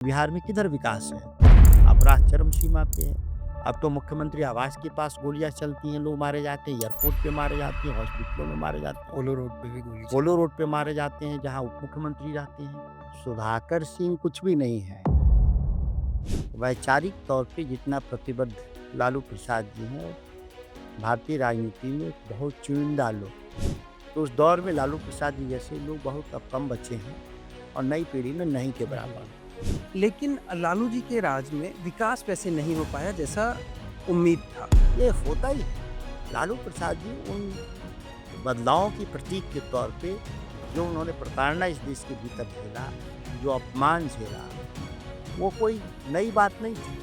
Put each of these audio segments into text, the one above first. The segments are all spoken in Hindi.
बिहार में किधर विकास है? अपराध चरम सीमा पे है। अब तो मुख्यमंत्री आवास के पास गोलियाँ चलती हैं, लोग मारे जाते हैं, एयरपोर्ट पे मारे जाते हैं, हॉस्पिटलों में मारे जाते हैं, पोलो रोड पे भी गोली पोलो चली। रोड पे मारे जाते हैं, जहाँ उप मुख्यमंत्री रहते हैं। सुधाकर सिंह कुछ भी नहीं है। वैचारिक तौर पे जितना प्रतिबद्ध लालू प्रसाद जी हैं, भारतीय राजनीति में बहुत चुनिंदा लोग। तो उस दौर में लालू प्रसाद जी जैसे लोग बहुत अब कम बचे हैं और नई पीढ़ी में नहीं के बराबर हैं। लेकिन लालू जी के राज में विकास वैसे नहीं हो पाया जैसा उम्मीद था। ये होता ही है। लालू प्रसाद जी उन बदलावों की प्रतीक के तौर पे जो उन्होंने प्रताड़ना इस देश के भीतर झेला, जो अपमान झेला, वो कोई नई बात नहीं थी।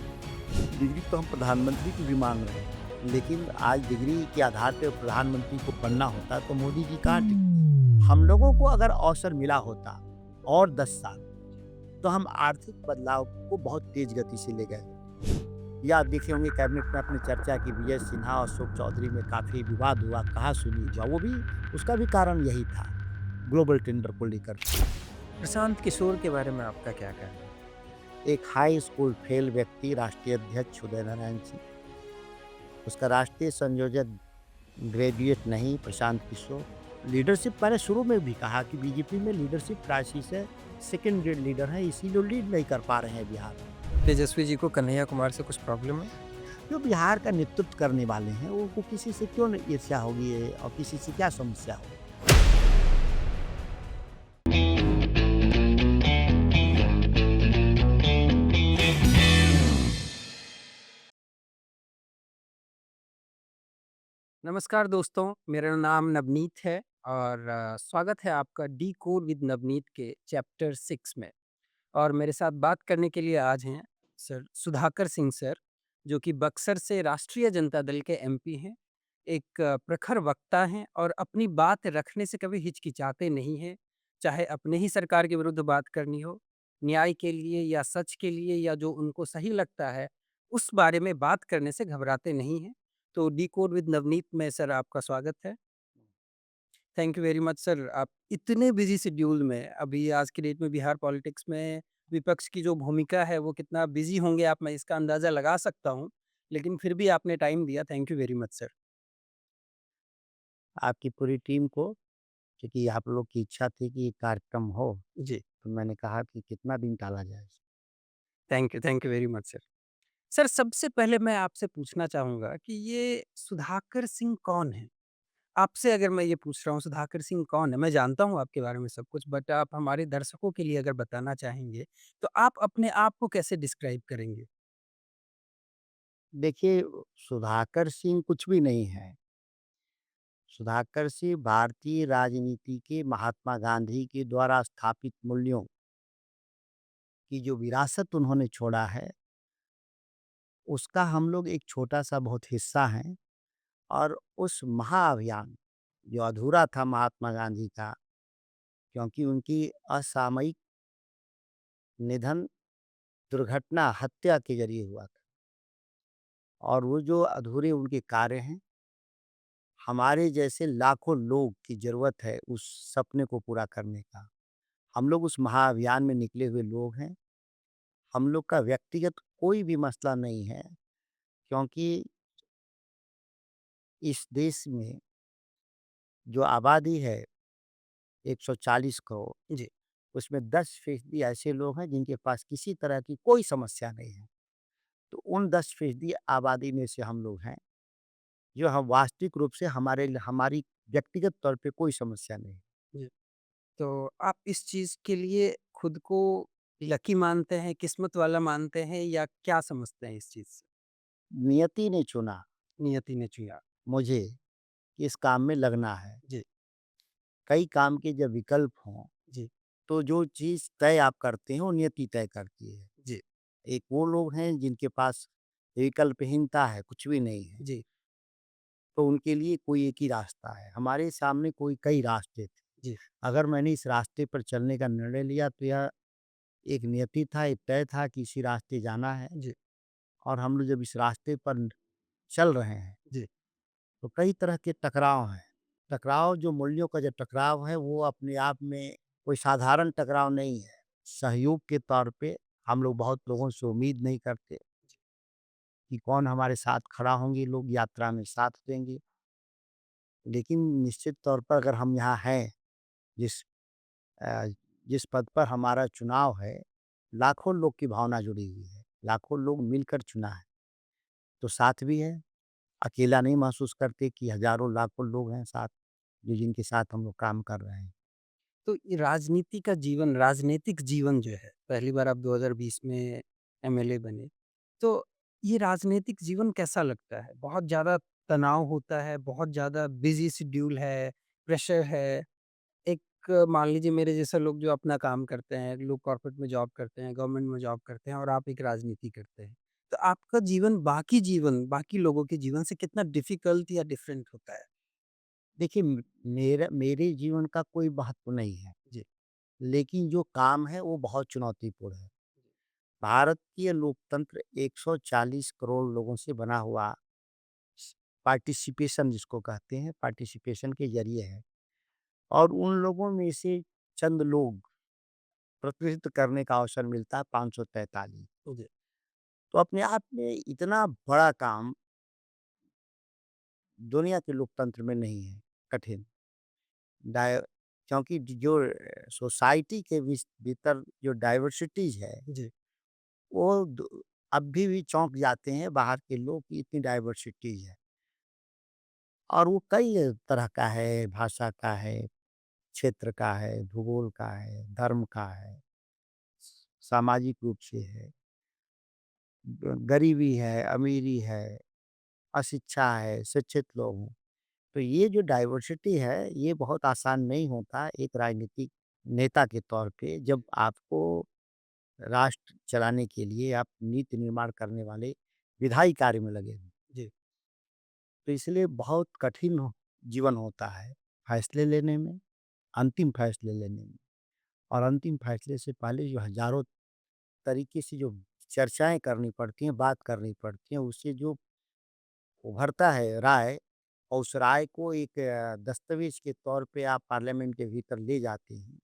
डिग्री तो हम प्रधानमंत्री की भी मांग रहे हैं, लेकिन आज डिग्री के आधार पे प्रधानमंत्री को बनना होता तो मोदी जी कहाँ टिकते। हम लोगों को अगर अवसर मिला होता और 10 साल, तो हम आर्थिक बदलाव को बहुत तेज गति से ले गए। या आप देखे होंगे कैबिनेट में आपने चर्चा की, विजय सिन्हा और अशोक चौधरी में काफ़ी विवाद हुआ, कहा-सुनी हुआ, वो भी उसका भी कारण यही था, ग्लोबल टेंडर को लेकर। प्रशांत किशोर के बारे में आपका क्या कहना है? एक हाई स्कूल फेल व्यक्ति राष्ट्रीय अध्यक्ष उदय नारायण सिंह, उसका राष्ट्रीय संयोजक ग्रेजुएट नहीं प्रशांत किशोर। लीडरशिप मैंने शुरू में भी कहा कि बीजेपी में लीडरशिप क्राइसिस है, सेकंड ग्रेड लीडर हैं, इसीलिए लीड नहीं कर पा रहे हैं बिहार में। तेजस्वी जी को कन्हैया कुमार से कुछ प्रॉब्लम है? जो बिहार का नेतृत्व करने वाले हैं, उनको किसी से क्यों नहीं ईर्ष्या होगी और किसी से क्या समस्या होगी? नमस्कार दोस्तों, मेरा नाम नवनीत है और स्वागत है आपका डी कोड विद नवनीत के चैप्टर 6 में। और मेरे साथ बात करने के लिए आज हैं सर सुधाकर सिंह सर, जो कि बक्सर से राष्ट्रीय जनता दल के एमपी हैं। एक प्रखर वक्ता हैं और अपनी बात रखने से कभी हिचकिचाते नहीं हैं। चाहे अपने ही सरकार के विरुद्ध बात करनी हो, न्याय के लिए या सच के लिए या जो उनको सही लगता है, उस बारे में बात करने से घबराते नहीं हैं। तो डिकोड विद नवनीत में सर आपका स्वागत है। Thank you very much sir. आप इतने बिज़ी शेड्यूल में अभी आज की डेट में बिहार पॉलिटिक्स में विपक्ष की जो भूमिका है वो कितना बिज़ी होंगे आप मैं इसका अंदाज़ा लगा सकता हूँ। लेकिन फिर भी आपने टाइम दिया, thank you very much sir. आपकी पूरी टीम को, क्योंकि आप लोग की इच्छा थी कि ये कार्यक्रम हो, जी, तो मैंने कहा कि कितना दिन टाला जाए इसे। Thank you very much sir. Sir सबसे पहले मैं आपसे पूछना चाहूँगा कि ये सुधाकर सिंह कौन हैं? आपसे अगर मैं ये पूछ रहा हूँ सुधाकर सिंह कौन है? मैं जानता हूँ आपके बारे में सब कुछ बट आप हमारे दर्शकों के लिए अगर बताना चाहेंगे, तो आप अपने आप को कैसे डिस्क्राइब करेंगे? देखिए, सुधाकर सिंह कुछ भी नहीं है। सुधाकर सिंह भारतीय राजनीति के महात्मा गांधी के द्वारा स्थापित मूल्यों की जो विरासत उन्होंने छोड़ा है, उसका हम लोग एक छोटा-सा बहुत हिस्सा हैं और उस महाअभियान, जो अधूरा था महात्मा गांधी का, क्योंकि उनकी असामयिक निधन दुर्घटना हत्या के ज़रिए हुआ था और वो जो अधूरे उनके कार्य हैं, हमारे जैसे लाखों लोग की ज़रूरत है उस सपने को पूरा करने का। हम लोग उस महाअभियान में निकले हुए लोग हैं। हम लोग का व्यक्तिगत कोई भी मसला नहीं है, क्योंकि इस देश में जो आबादी है 140 करोड़, जी, उसमें 10% ऐसे लोग हैं जिनके पास किसी तरह की कोई समस्या नहीं है। तो उन 10% आबादी में से हम लोग हैं, जो हम वास्तविक रूप से हमारी व्यक्तिगत तौर पे कोई समस्या नहीं है। जी। तो आप इस चीज़ के लिए खुद को लकी मानते हैं, किस्मत वाला मानते हैं या क्या समझते हैं इस चीज़ से? नियति ने चुना नियति ने चुना। मुझे कि इस काम में लगना है। जी, कई काम के जब विकल्प हों, जी, तो जो चीज़ तय आप करते हैं, वो नियति तय करती है। जी, एक वो लोग हैं जिनके पास विकल्पहीनता है, कुछ भी नहीं है, जी, तो उनके लिए कोई एक ही रास्ता है। हमारे सामने कोई कई रास्ते थे। जी, अगर मैंने इस रास्ते पर चलने का निर्णय लिया तो यह एक नियति था, एक तय था कि इसी रास्ते जाना है जी, और हम लोग जब इस रास्ते पर चल रहे हैं, जी, तो कई तरह के टकराव हैं। टकराव जो मूल्यों का जो टकराव है, वो अपने आप में कोई साधारण टकराव नहीं है। सहयोग के तौर पे हम लोग बहुत लोगों से उम्मीद नहीं करते कि कौन हमारे साथ खड़ा होंगे, लोग यात्रा में साथ देंगे। लेकिन निश्चित तौर पर अगर हम यहाँ हैं, जिस अ, जिस पद पर हमारा चुनाव है, लाखों लोग की भावना जुड़ी हुई है, लाखों लोग मिलकर चुना है, तो साथ भी है। अकेला नहीं महसूस करते कि हज़ारों लाखों लोग हैं साथ, जो जिनके साथ हम लोग काम कर रहे हैं। तो ये राजनीति का जीवन राजनीतिक जीवन जो है, पहली बार आप 2020 में एमएलए बने, तो ये राजनीतिक जीवन कैसा लगता है? बहुत ज़्यादा तनाव होता है, बहुत ज़्यादा बिज़ी शेड्यूल है, प्रेशर है। एक मान लीजिए मेरे जैसे लोग जो अपना काम करते हैं, लोग कॉर्पोरेट में जॉब करते हैं, गवर्नमेंट में जॉब करते हैं और आप एक राजनीति करते हैं। तो आपका जीवन, बाकी लोगों के जीवन से कितना डिफ़िकल्ट या डिफरेंट होता है? देखिए मेरे जीवन का कोई महत्व नहीं है, जी, लेकिन जो काम है वो बहुत चुनौतीपूर्ण है। भारतीय लोकतंत्र 140 करोड़ लोगों से बना हुआ स पार्टिसिपेशन जिसको कहते हैं, पार्टिसिपेशन के ज़रिए है और उन लोगों में से चंद लोग प्रतिनिधित्व करने का अवसर मिलता है 543। जी, तो अपने आप में इतना बड़ा काम दुनिया के लोकतंत्र में नहीं है, कठिन। डाय क्योंकि जो सोसाइटी के भीतर जो डाइवर्सिटीज़ है, जी, वो अभी भी चौंक जाते हैं बाहर के लोग कि इतनी डाइवर्सिटीज़ है। और वो कई तरह का है, भाषा का है, क्षेत्र का है, भूगोल का है, धर्म का है, सामाजिक रूप से है, गरीबी है, अमीरी है, अशिक्षा है, शिक्षित लोग हैं। तो ये जो डाइवर्सिटी है, ये बहुत आसान नहीं होता एक राजनीतिक नेता के तौर पे जब आपको राष्ट्र चलाने के लिए आप नीति निर्माण करने वाले विधायी कार्य में लगे हों। जी, तो इसलिए बहुत कठिन जीवन होता है, फैसले लेने में, अंतिम फैसले लेने में और अंतिम फैसले से पहले जो हज़ारों तरीके से जो चर्चाएँ करनी पड़ती हैं, बात करनी पड़ती हैं, उससे जो उभरता है राय और उस राय को एक दस्तावेज़ के तौर पे आप पार्लियामेंट के भीतर ले जाते हैं,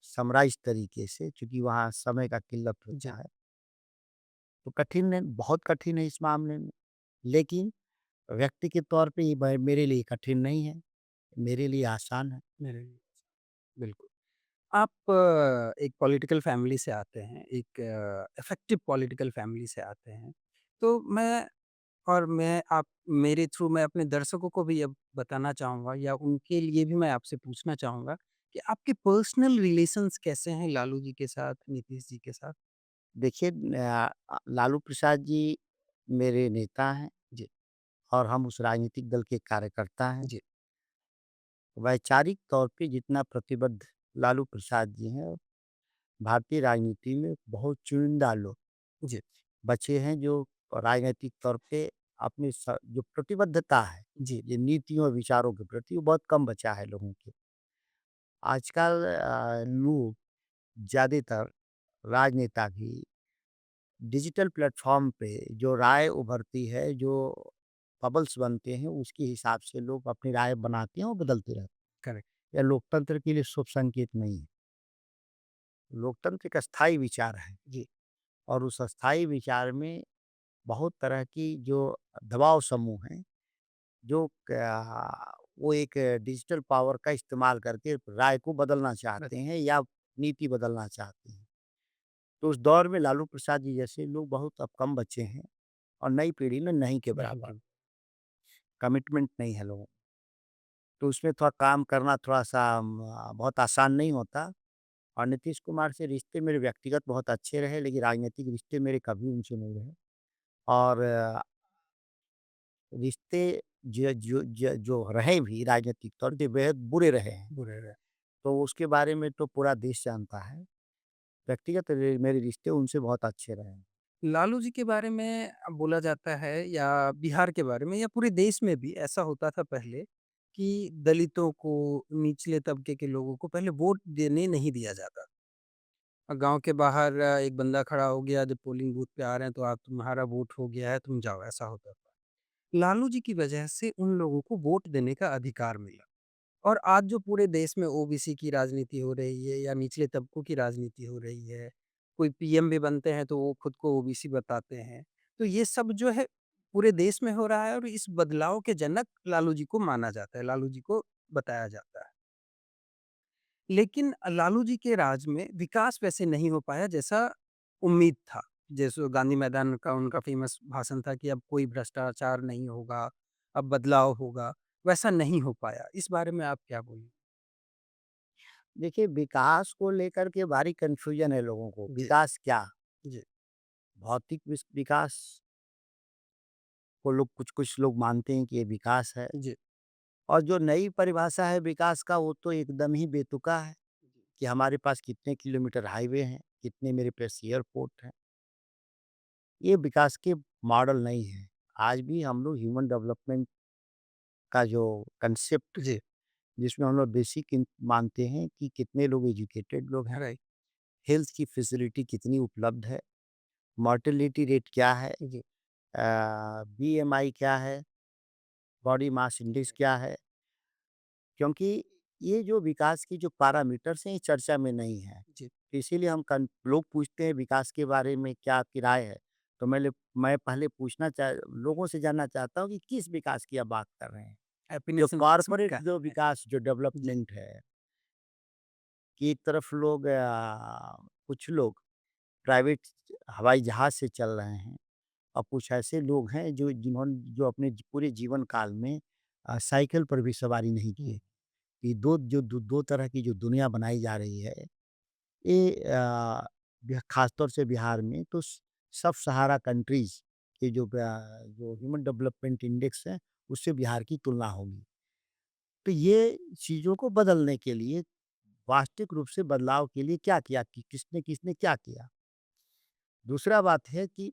समराइज़ तरीके से चूँकि वहाँ समय का किल्लत जी। होता है, तो कठिन है, बहुत कठिन है इस मामले में। लेकिन व्यक्ति के तौर पे ये मेरे लिए कठिन नहीं है, मेरे लिए आसान है। मेरे लिए बिल्कुल। आप एक पॉलिटिकल फैमिली से आते हैं, एक इफ़ेक्टिव पॉलिटिकल फैमिली से आते हैं। तो मैं आप मेरे थ्रू मैं अपने दर्शकों को भी अब बताना चाहूँगा या उनके लिए भी मैं आपसे पूछना चाहूँगा कि आपके पर्सनल रिलेशंस कैसे हैं लालू जी के साथ, नीतीश जी के साथ? देखिए लालू प्रसाद जी मेरे नेता हैं जी, और हम उस राजनीतिक दल के कार्यकर्ता हैं। जी, वैचारिक तौर पे जितना प्रतिबद्ध लालू प्रसाद जी हैं, भारतीय राजनीति में बहुत चुनिंदा लोग जी, बचे हैं जो राजनैतिक तौर पे अपनी जो प्रतिबद्धता है, जी, ये नीतियों और विचारों के प्रति वो बहुत कम बचा है लोगों के। आजकल लोग ज़्यादातर राजनेता भी डिजिटल प्लेटफ़ॉर्म पे जो राय उभरती है, जो बबल्स बनते हैं, उसके हिसाब से लोग अपनी राय बनाते हैं और बदलते रहते हैं। करेक्ट। यह लोकतंत्र के लिए शुभ संकेत नहीं है। लोकतंत्र एक अस्थायी विचार है जी, और उस अस्थायी विचार में बहुत तरह की जो दबाव समूह हैं, जो वो एक डिजिटल पावर का इस्तेमाल करके राय को बदलना बस चाहते हैं या नीति बदलना चाहते हैं। तो उस दौर में लालू प्रसाद जी जैसे लोग बहुत अब कम बचे हैं और नई पीढ़ी में नहीं के नहीं बराबर, के कमिटमेंट नहीं है लोगों को। तो उसमें थोड़ा काम करना थोड़ा-सा बहुत आसान नहीं होता और नीतीश कुमार से रिश्ते मेरे व्यक्तिगत बहुत अच्छे रहे, लेकिन राजनीतिक रिश्ते मेरे कभी उनसे नहीं रहे और रिश्ते जो रहे भी राजनीतिक तौर पे बेहद बुरे रहे हैं। बुरे रहे। तो उसके बारे में तो पूरा देश जानता है। व्यक्तिगत मेरे रिश्ते उनसे बहुत अच्छे रहे हैं। लालू जी के बारे में बोला जाता है या बिहार के बारे में या पूरे देश में भी ऐसा होता था पहले कि दलितों को, निचले तबके के लोगों को पहले वोट देने नहीं दिया जाता। गाँव के बाहर एक बंदा खड़ा हो गया जब पोलिंग बूथ पे आ रहे हैं तो आप तुम्हारा वोट हो गया है, तुम जाओ, ऐसा होता था। लालू जी की वजह से उन लोगों को वोट देने का अधिकार मिला और आज जो पूरे देश में ओबीसी की राजनीति हो रही है या निचले तबकों की राजनीति हो रही है, कोई पीएम भी बनते हैं तो वो खुद को ओबीसी बताते हैं। तो ये सब जो है पूरे देश में हो रहा है और इस बदलाव के जनक लालू जी को माना जाता है, लालू जी को बताया जाता है। लेकिन लालू जी के राज में विकास वैसे नहीं हो पाया जैसा उम्मीद था। जैसे गांधी मैदान का उनका फ़ेमस भाषण था कि अब कोई भ्रष्टाचार नहीं होगा, अब बदलाव होगा, वैसा नहीं हो पाया। इस बारे में आप क्या बोलेंगे? देखिए, विकास को लेकर के भारी कन्फ्यूज़न है लोगों को। जी, विकास क्या? जी, भौतिक विकास को लोग कुछ-कुछ लोग मानते हैं कि ये विकास है, जी, और जो नई परिभाषा है विकास का वो तो एकदम ही बेतुका है कि हमारे पास कितने किलोमीटर हाईवे हैं, कितने मेरे पास एयरपोर्ट हैं। ये विकास के मॉडल नहीं है। आज भी हम लोग ह्यूमन डेवलपमेंट का जो कांसेप्ट है, जी, जिसमें हम लोग बेसिक मानते हैं कि कितने लोग एजुकेटेड लोग हैं, राइट, हेल्थ की फैसिलिटी कितनी उपलब्ध है, मोर्टेलिटी रेट क्या है, जी, बीएमआई क्या है, बॉडी मास इंडेक्स क्या है, क्योंकि ये जो विकास की जो पैरामीटर्स हैं ये चर्चा में नहीं है। जी, तो इसीलिए हम लोग पूछते हैं विकास के बारे में क्या आपकी राय है? तो मैं पहले लोगों से जानना चाहता हूँ कि किस विकास की आप बात कर रहे हैं? जो हैप्पीनेस इन परस्यूट कॉर्पोरेट का जो है। विकास जो जी, डेवलपमेंट है, कि एक तरफ लोग कुछ लोग प्राइवेट हवाई जहाज़ से चल रहे हैं, और कुछ ऐसे लोग हैं जो अपने पूरे जीवन काल में साइकिल पर भी सवारी नहीं हुँ, किए। ये 2 तरह की जो दुनिया बनाई जा रही है, ये ख़ासतौर से बिहार में तो सब सहारा कंट्रीज़ के जो ह्यूमन डेवलपमेंट इंडेक्स है, उससे बिहार की तुलना होगी। तो ये चीज़ों को बदलने के लिए, वास्तविक रूप से बदलाव के लिए क्या किया, कि किसने किसने क्या किया? दूसरा बात है कि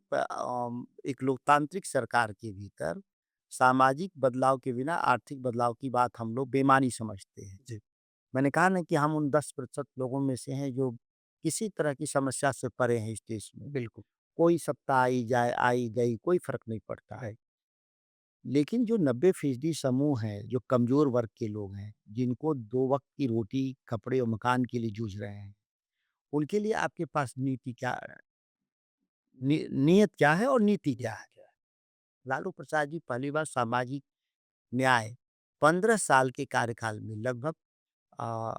एक लोकतांत्रिक सरकार के भीतर सामाजिक बदलाव के बिना आर्थिक बदलाव की बात हम लोग बेमानी समझते हैं। जी, मैंने कहा ना कि हम उन 10% लोगों में से हैं जो किसी तरह की समस्या से परे हैं इस देश में। बिल्कुल, कोई सत्ता आई गई कोई फ़र्क नहीं पड़ता। राइट, लेकिन जो 90% समूह है, जो कमज़ोर वर्ग के लोग हैं, जिनको 2 वक़्त की रोटी, कपड़े और मकान के लिए जूझ रहे हैं, उनके लिए आपके पास नीति क्या, नियत क्या है और नीति जी, क्या है? लालू प्रसाद जी पहली बार सामाजिक न्याय 15 साल के कार्यकाल में लगभग अ,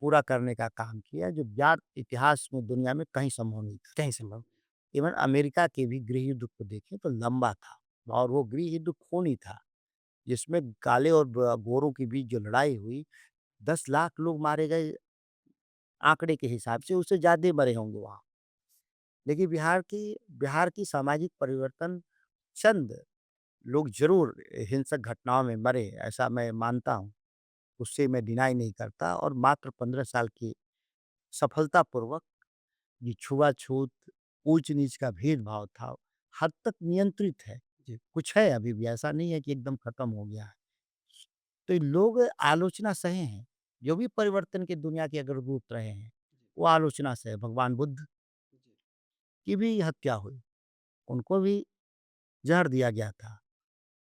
पूरा करने का काम किया, जो ज्ञात इतिहास में दुनिया में कहीं संभव नहीं था। कहीं संभव इवन अमेरिका के भी गृह युद्ध को देखें तो लंबा था, और वो गृह युद्ध खूनी था, जिसमें काले और गोरों के बीच जो लड़ाई हुई, 10 लाख लोग मारे गए आंकड़े के हिसाब से, उससे ज़्यादा मरे होंगे वहाँ। लेकिन बिहार की सामाजिक परिवर्तन, चंद लोग ज़रूर हिंसक घटनाओं में मरे, ऐसा मैं मानता हूँ, उससे मैं डिनाई नहीं करता, और मात्र 15 साल की सफलतापूर्वक ये छुआ-छूत, ऊँच-नीच का भेदभाव था, हद तक नियंत्रित है। जी, कुछ है अभी भी, ऐसा नहीं है कि एकदम खत्म हो गया है। तो ये लोग आलोचना सहे हैं, जो भी परिवर्तन की दुनिया के अगर दूत रहे हैं, वो आलोचना सहे। भगवान बुद्ध की भी हत्या हुई, उनको भी जहर दिया गया था।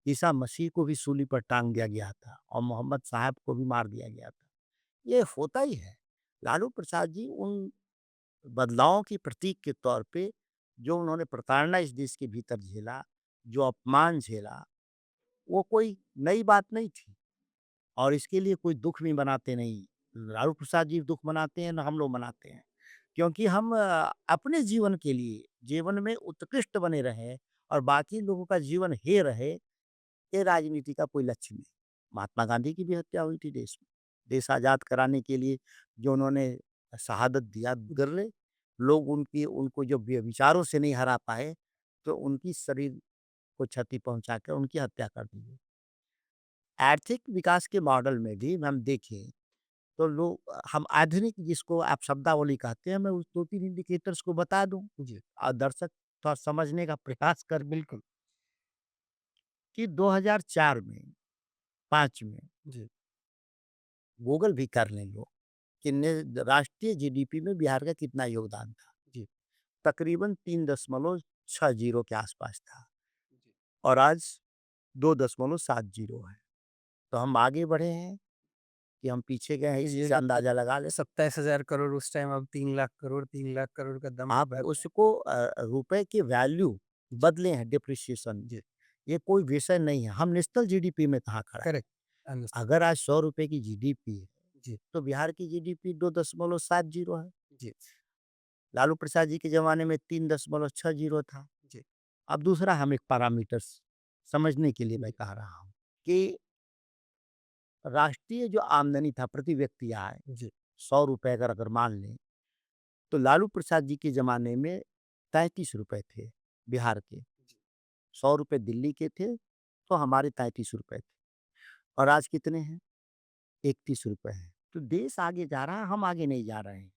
ईसा मसीह को भी सूली पर टाँग दिया गया था, और मोहम्मद साहब को भी मार दिया गया था। ये होता ही है। लालू प्रसाद जी उन बदलावों की प्रतीक के तौर पे, जो उन्होंने प्रताड़ना इस देश के भीतर झेला, जो अपमान झेला, वो कोई नई बात नहीं थी, और इसके लिए कोई दुःख भी मनाते नहीं। लालू प्रसाद जी दुःख मनाते हैं, ना हम लोग मनाते हैं। क्योंकि हम अपने जीवन के लिए जीवन में उत्कृष्ट बने रहें और बाकी लोगों का जीवन हे रहे, ये राजनीति का कोई लक्ष्य नहीं। महात्मा गांधी की भी हत्या हुई थी देश में। देश आज़ाद कराने के लिए जो उन्होंने शहादत दिया, गिर्रे लोग उनकी उनको जो विचारों से नहीं हरा पाए, तो उनकी शरीर को क्षति पहुँचाकर उनकी हत्या कर दी गई। आर्थिक विकास के मॉडल में भी हम देखें तो हम आधुनिक जिसको आप शब्दावली कहते हैं, मैं उस 2-3 इंडिकेटर्स को बता दूँ जी, और दर्शक थोड़ा समझने का प्रयास कर, बिल्कुल, कि 2004 में, 5 में जी, गूगल भी कर लें लोग कि राष्ट्रीय जीडीपी में बिहार का कितना योगदान था। जी, तकरीबन 3.60 के आसपास था, जी, और आज 2.70 है। तो हम आगे बढ़े हैं कि हम पीछे गए हैं, इसी ये से अंदाज़ा लगा लें। 27,000 करोड़ उस टाइम, अब 3 लाख करोड़, 3 लाख करोड़ का दम आप भर रहे हैं। उसको रुपए की वैल्यू जी, बदले हैं डेप्रिसिएशन। जी, ये कोई विषय नहीं है। हम नेशनल जीडीपी में कहाँ खड़ा है? Correct, understood. अगर आज ₹100 की जीडीपी है, जी, तो बिहार की जीडीपी 2.70 है। जी, लालू प्रसाद जी के ज़माने में 3.60 था। जी, अब दूसरा हम एक पैरामीटर्स समझने के लिए मैं जी, कह रहा हूँ कि राष्ट्रीय जो आमदनी था प्रति व्यक्ति आय, जी, ₹100 अगर मान लें, तो लालू प्रसाद जी के ज़माने में ₹33 थे बिहार के। ₹100 दिल्ली के थे, तो हमारे ₹33 थे। और आज कितने हैं? ₹31 हैं। तो देश आगे जा रहा है, हम आगे नहीं जा रहे हैं।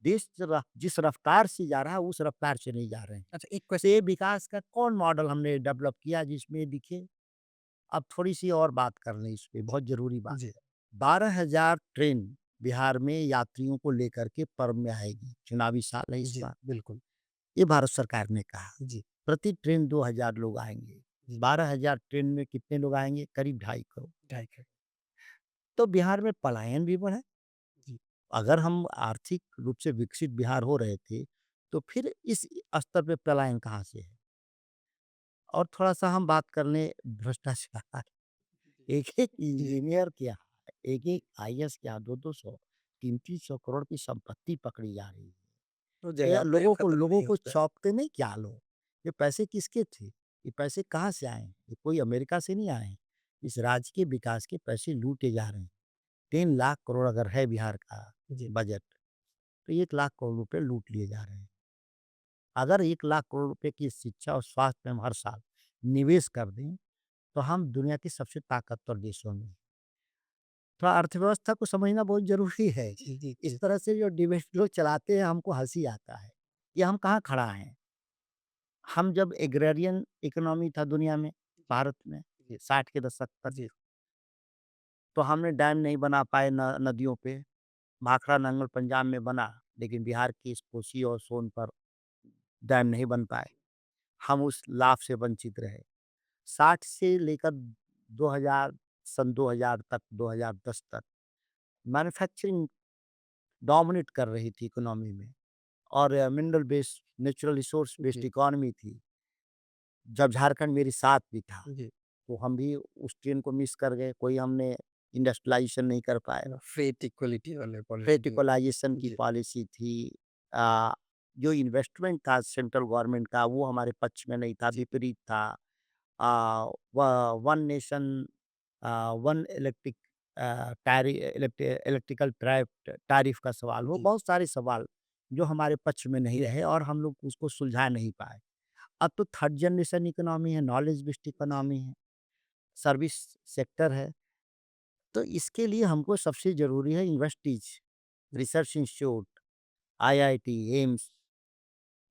देश जिस रफ्तार से जा रहा है, उस रफ्तार से नहीं जा रहे हैं। अच्छा, एक तो ये क्वेश्चन। विकास का कौन मॉडल हमने डेवलप किया जिसमें दिखे? अब थोड़ी-सी और बात कर लें इस पे, बहुत ज़रूरी बात जी, है। 12,000 ट्रेन बिहार में यात्रियों को लेकर के पर्व में आएगी। चुनावी साल है इस जी, बार। बिल्कुल। ये भारत सरकार ने कहा। जी, प्रति ट्रेन 2,000 लोग आएँगे। जी, 12,000 ट्रेन में कितने लोग आएँगे? करीब ढाई करोड़। 2.5 तो बिहार में पलायन भी बढ़ा। जी, अगर हम आर्थिक रूप से विकसित बिहार हो रहे थे, तो फिर इस स्तर पे पलायन कहाँ से है? और थोड़ा-सा हम बात कर लें भ्रष्टाचार। एक-एक जी, इंजीनियर के यहाँ, एक-एक आईएएस के यहाँ 2-200, 3-3 सौ करोड़ की संपत्ति पकड़ी जा रही है। तो ये जगह पे खत्म लोगों नहीं को होता है। चौंकते नहीं क्या लोग? ये पैसे किसके थे? ये पैसे कहाँ से आए हैं? ये कोई अमेरिका से नहीं आए हैं। इस राज्य के विकास के पैसे लूटे जा रहे हैं। 3 लाख करोड़ अगर है बिहार का जी, बजट, तो 1 लाख करोड़ रुपए लूट लिए जा रहे हैं। अगर 1 लाख करोड़ रुपए की शिक्षा और स्वास्थ्य में हम हर साल निवेश कर दें, तो हम दुनिया के सबसे ताकतवर देशों में हैं। थोड़ा अर्थव्यवस्था को समझना बहुत ज़रूरी है। जी, जी, इस जी, तरह से जो डिबेट लोग चलाते हैं हमको हँसी आता है। ये हम कहाँ खड़ा हैं? हम जब एग्रेरियन इकोनॉमी था दुनिया में, भारत में, जी, 60 के दशक तक, जी, तो हमने डैम नहीं बना पाए न नदियों पे। भाखड़ा नंगल पंजाब में बना, लेकिन बिहार की इस कोसी और सोन पर डैम नहीं बन पाए। हम उस लाभ से वंचित रहे। 60 से लेकर 2000 सन 2000 तक, 2010 तक मैन्युफैक्चरिंग डोमिनेट कर रही थी इकोनॉमी में और mineral based, natural resource based जी, इकोनॉमी थी। जब झारखंड मेरे साथ भी था, जी। तो हम भी उस ट्रेन को मिस कर गए। कोई हमने इंडस्ट्रियलाइज़ेशन नहीं कर पाए। फेट इक्वलिटी वाले पॉलिसी जो। वर्टिकलाइज़ेशन की जी, पॉलिसी थी। अ, जो इन्वेस्टमेंट था सेंट्रल गवर्नमेंट का, वो हमारे पक्ष में नहीं था, जी, विपरीत था। अ, व one nation one electric electrical tariff का सवाल हो, जी, बहुत सारे सवाल जो हमारे पक्ष में नहीं रहे और हम लोग उसको सुलझा नहीं पाए। अब तो थर्ड जनरेशन इकोनॉमी है, नॉलेज बेस्ड जी, इकोनॉमी है, सर्विस सेक्टर है। तो इसके लिए हमको सबसे ज़रूरी है universities, research institute, IIT, AIIMS,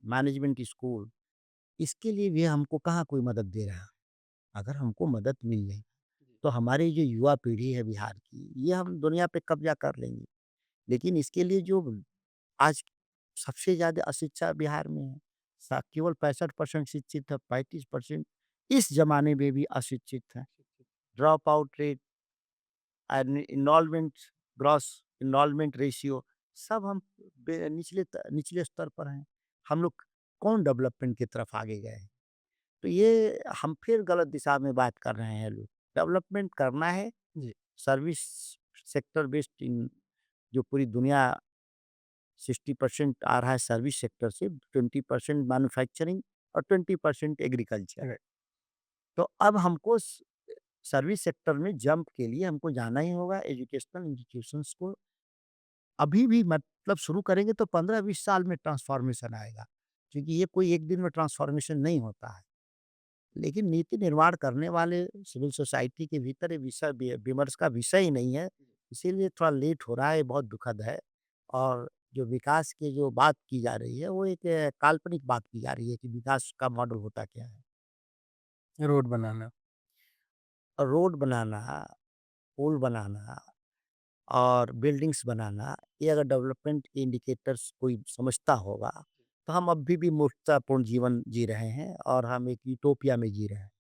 management school. इसके लिए भी हमको कहाँ कोई मदद दे रहा है। अगर हमको मदद मिल जाए, तो हमारी जो युवा पीढ़ी है बिहार की, ये हम दुनिया पे कब्ज़ा कर लेंगे। लेकिन इसके लिए जो आज सबसे ज़्यादा अशिक्षा बिहार में है। केवल 65% शिक्षित है, 35% इस ज़माने में भी अशिक्षित है। Drop out rate, enrollment, gross enrollment ratio, सब हम निचले स्तर पर हैं। हम लोग कौन डेवलपमेंट की तरफ आगे गए हैं? तो ये हम फिर गलत दिशा में बात कर रहे हैं लोग। डेवलपमेंट करना है, जी, सर्विस सेक्टर बेस्ड इन जो पूरी दुनिया 60% आ रहा है सर्विस सेक्टर से, 20% मैन्युफैक्चरिंग और 20% एग्रीकल्चर। राइट। तो अब हमको सर्विस सेक्टर में जंप के लिए हमको जाना ही होगा। एजुकेशनल इंस्टीट्यूशंस को अभी भी मतलब शुरू करेंगे तो 15-20 साल में ट्रांसफॉर्मेशन आएगा, क्योंकि ये कोई एक दिन में ट्रांसफॉर्मेशन नहीं होता है। लेकिन नीति निर्माण करने वाले सिविल सोसाइटी के भीतर ये विषय विमर्श का विषय ही नहीं है, इसीलिए थोड़ा लेट हो रहा है, ये बहुत दुखद है। और जो विकास की जो बात की जा रही है, वो एक काल्पनिक बात की जा रही है कि विकास का मॉडल होता क्या है? रोड बनाना। रोड बनाना, पुल बनाना और बिल्डिंग्स बनाना, ये अगर डेवलपमेंट के इंडिकेटर्स कोई समझता होगा, तो हम अभी भी मूर्खतापूर्ण जीवन जी रहे हैं और हम एक यूटोपिया में जी रहे हैं।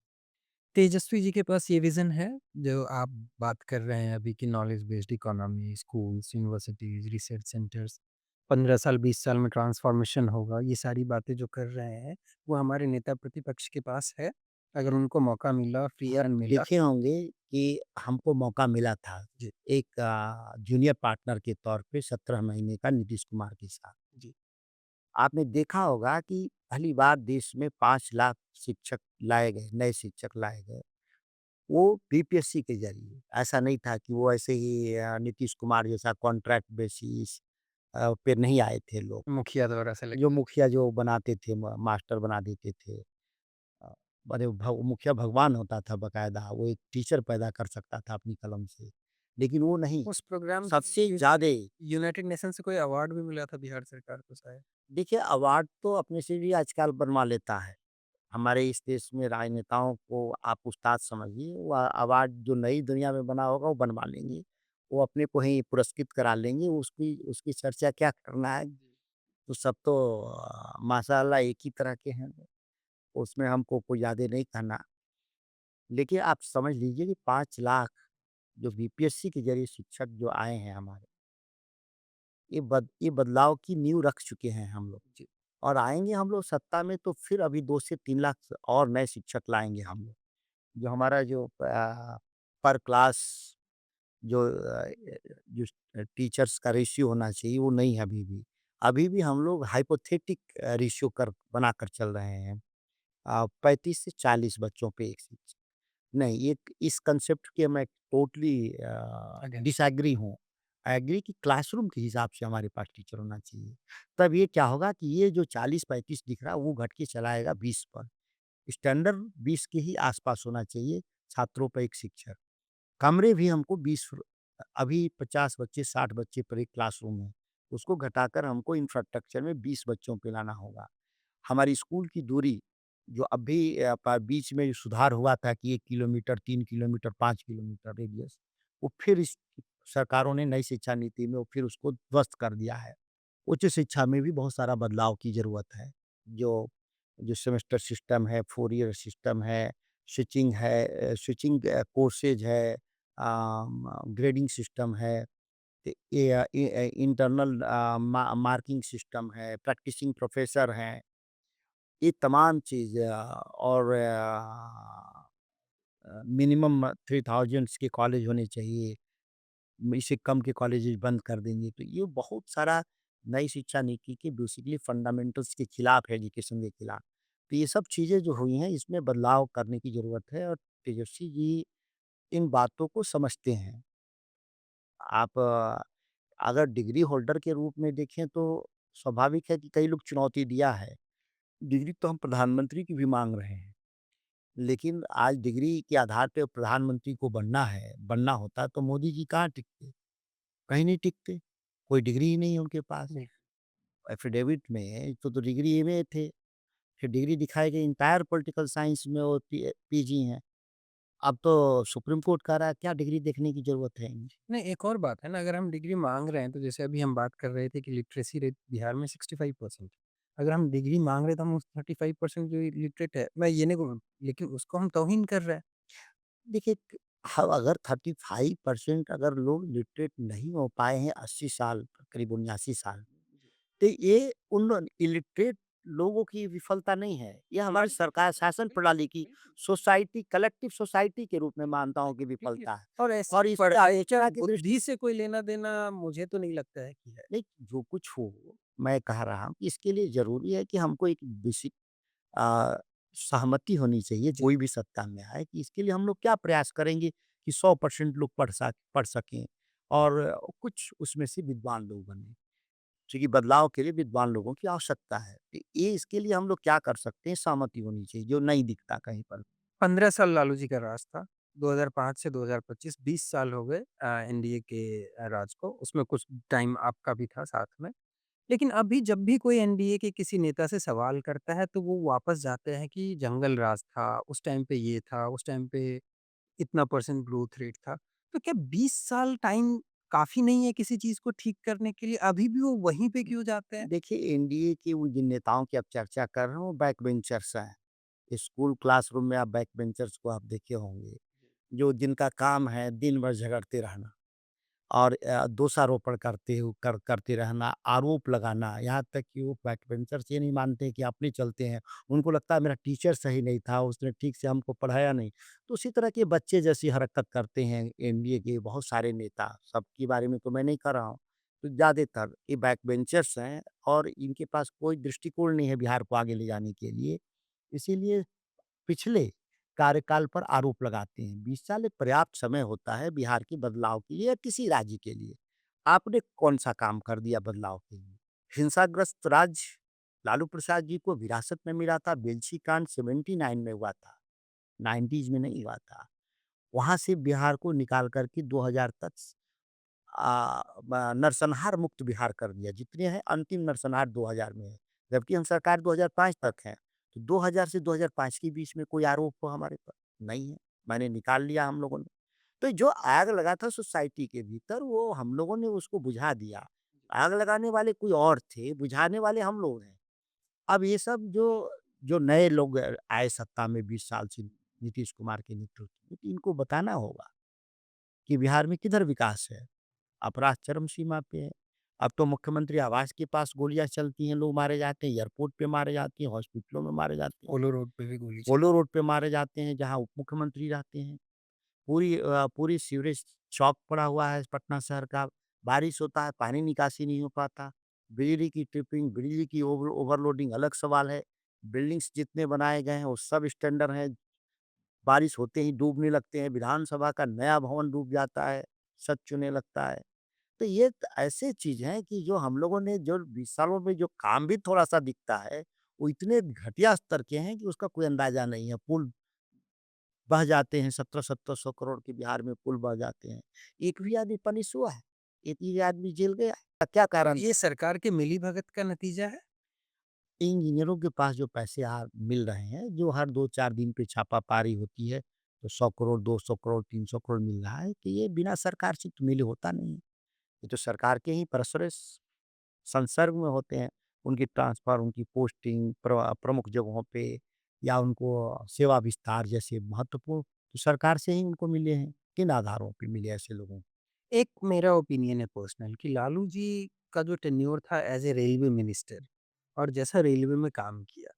तेजस्वी जी के पास ये विज़न है, जो आप बात कर रहे हैं अभी कि knowledge based economy, schools, universities, research centres, 15 साल, 20 साल में ट्रांसफ़ॉर्मेशन होगा, ये सारी बातें जो कर रहे हैं, वो हमारे नेता प्रतिपक्ष के पास है। अगर उनको मौका मिला, फ्री आप हैंड मिला। देखे होंगे कि हमको मौका मिला था जी, एक जूनियर पार्टनर के तौर पे 17 महीने का नीतीश कुमार के साथ। जी। आपने देखा होगा कि पहली बार देश में 5 लाख शिक्षक लाए गए, नए शिक्षक लाए गए। वो बीपीएससी के ज़रिए, ऐसा नहीं था कि वो ऐसे ही नीतीश कुमार जैसा कॉन्ट्रैक्ट बेसिस पे नहीं आए थे लोग। मुखिया द्वारा जो सेलेक्ट। मुखिया जो बनाते थे मास्टर बना देते थे। अ, बड़े मुखिया भगवान होता था बकायदा, वो एक टीचर पैदा कर सकता था अपनी कलम से। लेकिन वो नहीं, उस प्रोग्राम सबसे यू ज़्यादा यूनाइटेड नेशन से कोई अवार्ड भी मिला था बिहार सरकार को शायद। देखिए अवार्ड तो अपने से भी आजकल बनवा लेता है। हमारे इस देश में राजनेताओं को आप उस्ताद समझिए, वो अवार्ड जो नई दुनिया में बना होगा वो बनवा लेंगे। वो अपने को ही पुरस्कृत करा लेंगे, उसकी उसकी चर्चा क्या करना है, तो सब तो माशाअल्लाह एक ही तरह के हैं। उसमें हमको कोई ज़्यादा नहीं कहना। लेकिन आप समझ लीजिए कि 5 लाख जो बीपीएससी के ज़रिए शिक्षक जो आए हैं हमारे, ये बदलाव की नींव रख चुके हैं हम लोग। जी। और आएँगे हम लोग सत्ता में तो फिर अभी 2 से 3 लाख और नए शिक्षक लाएँगे हम लोग। जो हमारा जो पर क्लास जो टीचर्स का रेशियो होना चाहिए वो नहीं है अभी भी। अभी भी हम लोग हाइपोथेटिक रेशियो कर बनाकर चल रहे हैं। 35 से 40 बच्चों पे 1 शिक्षक। नहीं, ये इस कांसेप्ट के मैं टोटली अगेन। डिसएग्री हूँ। एग्री कि क्लासरूम के हिसाब से हमारे पास टीचर होना चाहिए। तब ये क्या होगा कि ये जो 40-35 दिख रहा है वो घट के चला आएगा 20 पर। स्टैंडर्ड 20 के ही आस-पास होना चाहिए छात्रों पे 1 शिक्षक। कमरे भी हमको 20 अभी 50 बच्चे 60 बच्चे पर एक क्लासरूम है। उसको घटाकर हमको इंफ्रास्ट्रक्चर में 20 बच्चों पे लाना होगा। हमारी स्कूल की दूरी जो अभी बीच में जो सुधार हुआ था कि 1 किलोमीटर, 3 किलोमीटर, 5 किलोमीटर रेडियस, वो फिर इस सरकारों ने नई शिक्षा नीति में वो फिर उसको ध्वस्त कर दिया है। उच्च शिक्षा में भी बहुत सारा बदलाव की ज़रूरत है। जो जो सेमेस्टर सिस्टम है, 4 ईयर सिस्टम है, स्विचिंग कोर्सेज है, ग्रेडिंग सिस्टम है, इंटरनल मार्किंग सिस्टम है, प्रैक्टिसिंग प्रोफ़ेसर हैं। ये तमाम चीज़ और मिनिमम 3000 के कॉलेज होने चाहिए। इससे कम के कॉलेजेस बंद कर देंगे। तो ये बहुत सारा नई शिक्षा नीति के बेसिकली फंडामेंटल्स के खिलाफ है, एजुकेशन के खिलाफ। तो ये सब चीज़ें जो हुई हैं इसमें बदलाव करने की ज़रूरत है और तेजस्वी जी इन बातों को समझते हैं। आप अगर डिग्री होल्डर के रूप में देखें तो स्वाभाविक है कि कई लोग चुनौती दिया है। डिग्री तो हम प्रधानमंत्री की भी माँग रहे हैं। लेकिन आज डिग्री के आधार पे प्रधानमंत्री को बनना होता तो मोदी जी कहाँ टिकते? कहीं नहीं टिकते। कोई डिग्री ही नहीं है उनके पास। जी। एफिडेविट में तो डिग्री एमए थे, फिर डिग्री दिखाई गई एंटायर पॉलिटिकल साइंस में वो पीजी हैं। अब तो सुप्रीम कोर्ट कह रहा है क्या डिग्री देखने की ज़रूरत है? नहीं, एक और बात है ना, अगर हम डिग्री माँग रहे हैं, तो जैसे अभी हम बात कर रहे थे कि लिटरेसी रेट बिहार में 65%। अगर हम डिग्री माँग रहे हैं, तो हम उस 35% जो इलिटरेट है, मैं ये नहीं कहूँ, लेकिन उसको हम तौहीन कर रहे हैं। देखिए अगर 35% अगर लोग लिटरेट नहीं हो पाए हैं 80 साल, करीब 79 साल, तो ये उन इलिटरेट लोगों की विफलता नहीं है। ये हमारी सरकार शासन प्रणाली की सोसाइटी कलेक्टिव सोसाइटी के रूप में मानता हूँ कि क्योंकि विफलता है। और ऐसी और इस पढ़ाई-लिखाई शिक्षा की दृष्टि बुद्धि से कोई लेना-देना मुझे तो नहीं लगता है कि है। नहीं, जो कुछ हो, मैं कह रहा हूँ कि इसके लिए ज़रूरी है कि हमको एक बेसिक अ, सहमति होनी चाहिए, जी। कोई भी सत्ता में आए कि इसके लिए हम लोग क्या प्रयास करेंगे कि 100% लोग पढ़ सकें और कुछ उसमें से विद्वान लोग बनें। क्योंकि बदलाव के लिए विद्वान लोगों की आवश्यकता है। तो ये इसके लिए हम लोग क्या कर सकते हैं, सहमति होनी चाहिए, जो नहीं दिखता कहीं पर। 15 साल लालू जी का राज था। 2005 से 2025 20 साल हो गए एनडीए के राज को। उसमें कुछ टाइम आपका भी था साथ में। लेकिन अभी जब भी कोई एनडीए के किसी नेता से सवाल करता है, तो वो वापस जाते हैं कि जंगल राज था, उस टाइम पे ये था, उस टाइम पे इतना परसेंट ग्रोथ रेट था। तो क्या 20 साल टाइम काफ़ी नहीं है किसी चीज़ को ठीक करने के लिए? अभी भी वो वहीं पे क्यों जाते हैं? देखिए एनडीए के वो जिन नेताओं की आप चर्चा कर रहे हो, वो बैक बेंचर्स हैं। स्कूल क्लासरूम में आप बैक बेंचर्स को आप देखे होंगे, जो जिनका काम है दिन भर झगड़ते रहना और दोषारोपण करते रहना, आरोप लगाना, यहाँ तक कि वो बैक बेंचर्स ये नहीं मानते कि अपने चलते हैं। उनको लगता है मेरा टीचर सही नहीं था, उसने ठीक से हमको पढ़ाया नहीं। तो उसी तरह के बच्चे जैसी हरकत करते हैं एनडीए के बहुत सारे नेता, सबके बारे में तो मैं नहीं कर रहा हूँ। तो ज़्यादातर ये बैक बेंचर्स हैं और इनके पास कोई दृष्टिकोण नहीं है बिहार को आगे ले जाने के लिए। इसीलिए पिछले कार्यकाल पर आरोप लगाते हैं। 20 साल एक पर्याप्त समय होता है बिहार के बदलाव के लिए या किसी राज्य के लिए। आपने कौन-सा काम कर दिया बदलाव के लिए? हिंसाग्रस्त राज्य लालू प्रसाद जी को विरासत में मिला था, बेलछी कांड 79 में हुआ था, 90s में नहीं हुआ था। वहाँ से बिहार को निकाल कर के 2000 तक नरसंहार मुक्त बिहार कर दिया। जितने हैं अंतिम नरसंहार 2000 में है, जबकि हम सरकार 2005 तक है। तो 2000 से 2005 के बीच में कोई आरोप हो हमारे पर नहीं है। मैंने निकाल लिया हम लोगों ने। तो जो आग लगा था सोसाइटी के भीतर वो हम लोगों ने उसको बुझा दिया। आग लगाने वाले कोई और थे, बुझाने वाले हम लोग हैं। अब ये सब जो जो नए लोग आए सत्ता में 20 साल से नीतीश कुमार के नेतृत्व में, तो इनको बताना होगा कि बिहार में किधर विकास है। अपराध चरम सीमा पे है। अब तो मुख्यमंत्री आवास के पास गोलियाँ चलती हैं, लोग मारे जाते हैं, एयरपोर्ट पे मारे जाते हैं, हॉस्पिटलों में मारे जाते हैं, पोलो रोड पे भी गोली चली। पोलो रोड पे मारे जाते हैं, जहाँ उप मुख्यमंत्री रहते हैं। पूरी सीवरेज चौक पड़ा हुआ है पटना शहर का। बारिश होता है, पानी निकासी नहीं हो पाता। बिजली की ट्रिपिंग, बिजली की ओवरलोडिंग अलग सवाल है। बिल्डिंग्स जितने बनाए गए हैं, वो सब स्टैंडर्ड हैं। बारिश होते ही डूबने लगते हैं। विधानसभा का नया भवन डूब जाता है, छत चुने लगता है। तो ये ऐसे चीज़ हैं कि जो हम लोगों ने जो 20 सालों में जो काम भी थोड़ा-सा दिखता है, वो इतने घटिया स्तर के हैं कि उसका कोई अंदाज़ा नहीं है। पुल बह जाते हैं, 17-17 सौ करोड़ के बिहार में पुल बह जाते हैं। एक भी आदमी पनिश हुआ है? एक भी आदमी जेल गया? क्या तो कारण? ये सरकार के मिलीभगत का नतीजा है? इंजीनियरों के पास जो पैसे मिल रहे हैं, जो हर 2-4 दिन पे छापामारी होती है, तो 100 करोड़, 200 करोड़, 300 करोड़ मिल रहा है, कि ये बिना सरकार से तो मिले होता नहीं है। ये तो सरकार के ही संसर्ग में होते हैं। उनकी ट्रांसफ़र, उनकी पोस्टिंग प्रमुख जगहों पे या उनको सेवा विस्तार जैसे महत्वपूर्ण तो सरकार से ही उनको मिले हैं। किन आधारों पे मिले ऐसे लोगों को? एक मेरा ओपिनियन है पर्सनल कि लालू जी का जो टेन्योर था एज़ ए रेलवे मिनिस्टर और जैसा रेलवे में काम किया,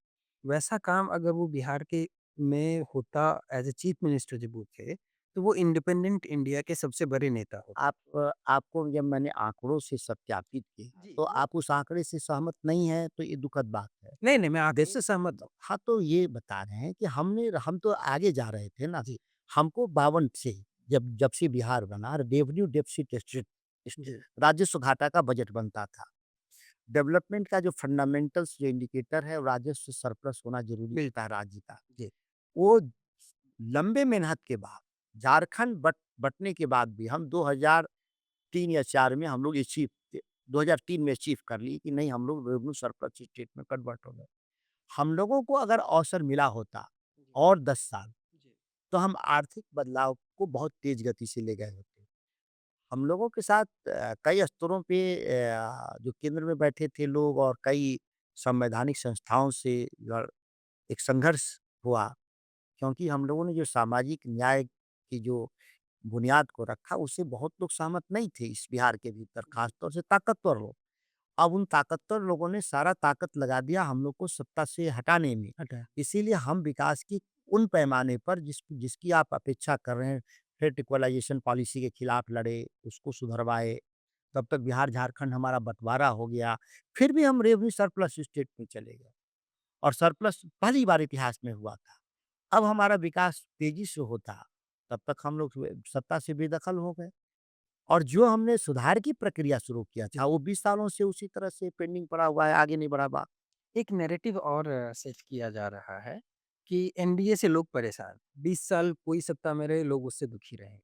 वैसा काम अगर वो बिहार के में होता एज़ ए चीफ मिनिस्टर जब वो थे, तो वो इंडिपेंडेंट इंडिया के सबसे बड़े नेता होते। आपको जब मैंने आँकड़ों से सत्यापित किया, जी, तो वो आप उस आँकड़े से सहमत नहीं हैं, तो ये दुखद बात है। नहीं, नहीं, मैं आदेश से सहमत हूँ। हाँ, तो ये बता रहे हैं कि हम तो आगे जा रहे थे ना। जी, हमको 52 से जब जब से बिहार बना रेवेन्यू डेफ़िसिट जी, राजस्व घाटा का बजट बनता था। डेवलपमेंट का जो फंडामेंटल्स जो इंडिकेटर है, वो राजस्व सरप्लस होना ज़रूरी बिल्कुल, होता है राज्य का। जी, वो लंबे मेहनत के बाद झारखंड बँटने के बाद भी हम 2003 या 4 में हम लोग अचीव 2003 में अचीव कर लिए कि नहीं हम लोग रेवेन्यू सरप्लस स्टेट में कन्वर्ट हो गए। हम लोगों को अगर अवसर मिला होता जी, और 10 साल, जी, तो हम आर्थिक बदलाव को बहुत तेज़ गति से ले गए होते। हम लोगों के साथ कई स्तरों पे जो केंद्र में बैठे थे लोग और कई संवैधानिक संस्थाओं से लड़ एक संघर्ष हुआ, क्योंकि हम लोगों ने जो सामाजिक न्याय की जो बुनियाद को रखा, उससे बहुत लोग सहमत नहीं थे इस बिहार के भीतर, जी, खासतौर से ताकतवर लोग। अब उन ताकतवर लोगों ने सारा ताकत लगा दिया हम लोग को सत्ता से हटाने में। हटा इसीलिए हम विकास की उन पैमाने पर जिसकी आप अपेक्षा कर रहे हैं, फिर इक्वलाइज़ेशन पॉलिसी के खिलाफ लड़े, उसको सुधरवाए, तब तक बिहार, झारखंड हमारा बँटवारा हो गया। फिर भी हम रेवेन्यू सरप्लस स्टेट में चले गए और सरप्लस पहली बार इतिहास में हुआ था। अब हमारा विकास तेज़ी से होता, तब तक हम लोग सत्ता से बेदखल हो गए। और जो हमने सुधार की प्रक्रिया शुरू किया जी। था, वो 20 सालों से उसी तरह से पेंडिंग पड़ा हुआ है, आगे नहीं बढ़ा बा एक नैरेटिव और सेट किया जा रहा है कि एनडीए से लोग परेशान, 20 साल कोई सत्ता में रहे, लोग उससे दुखी रहे।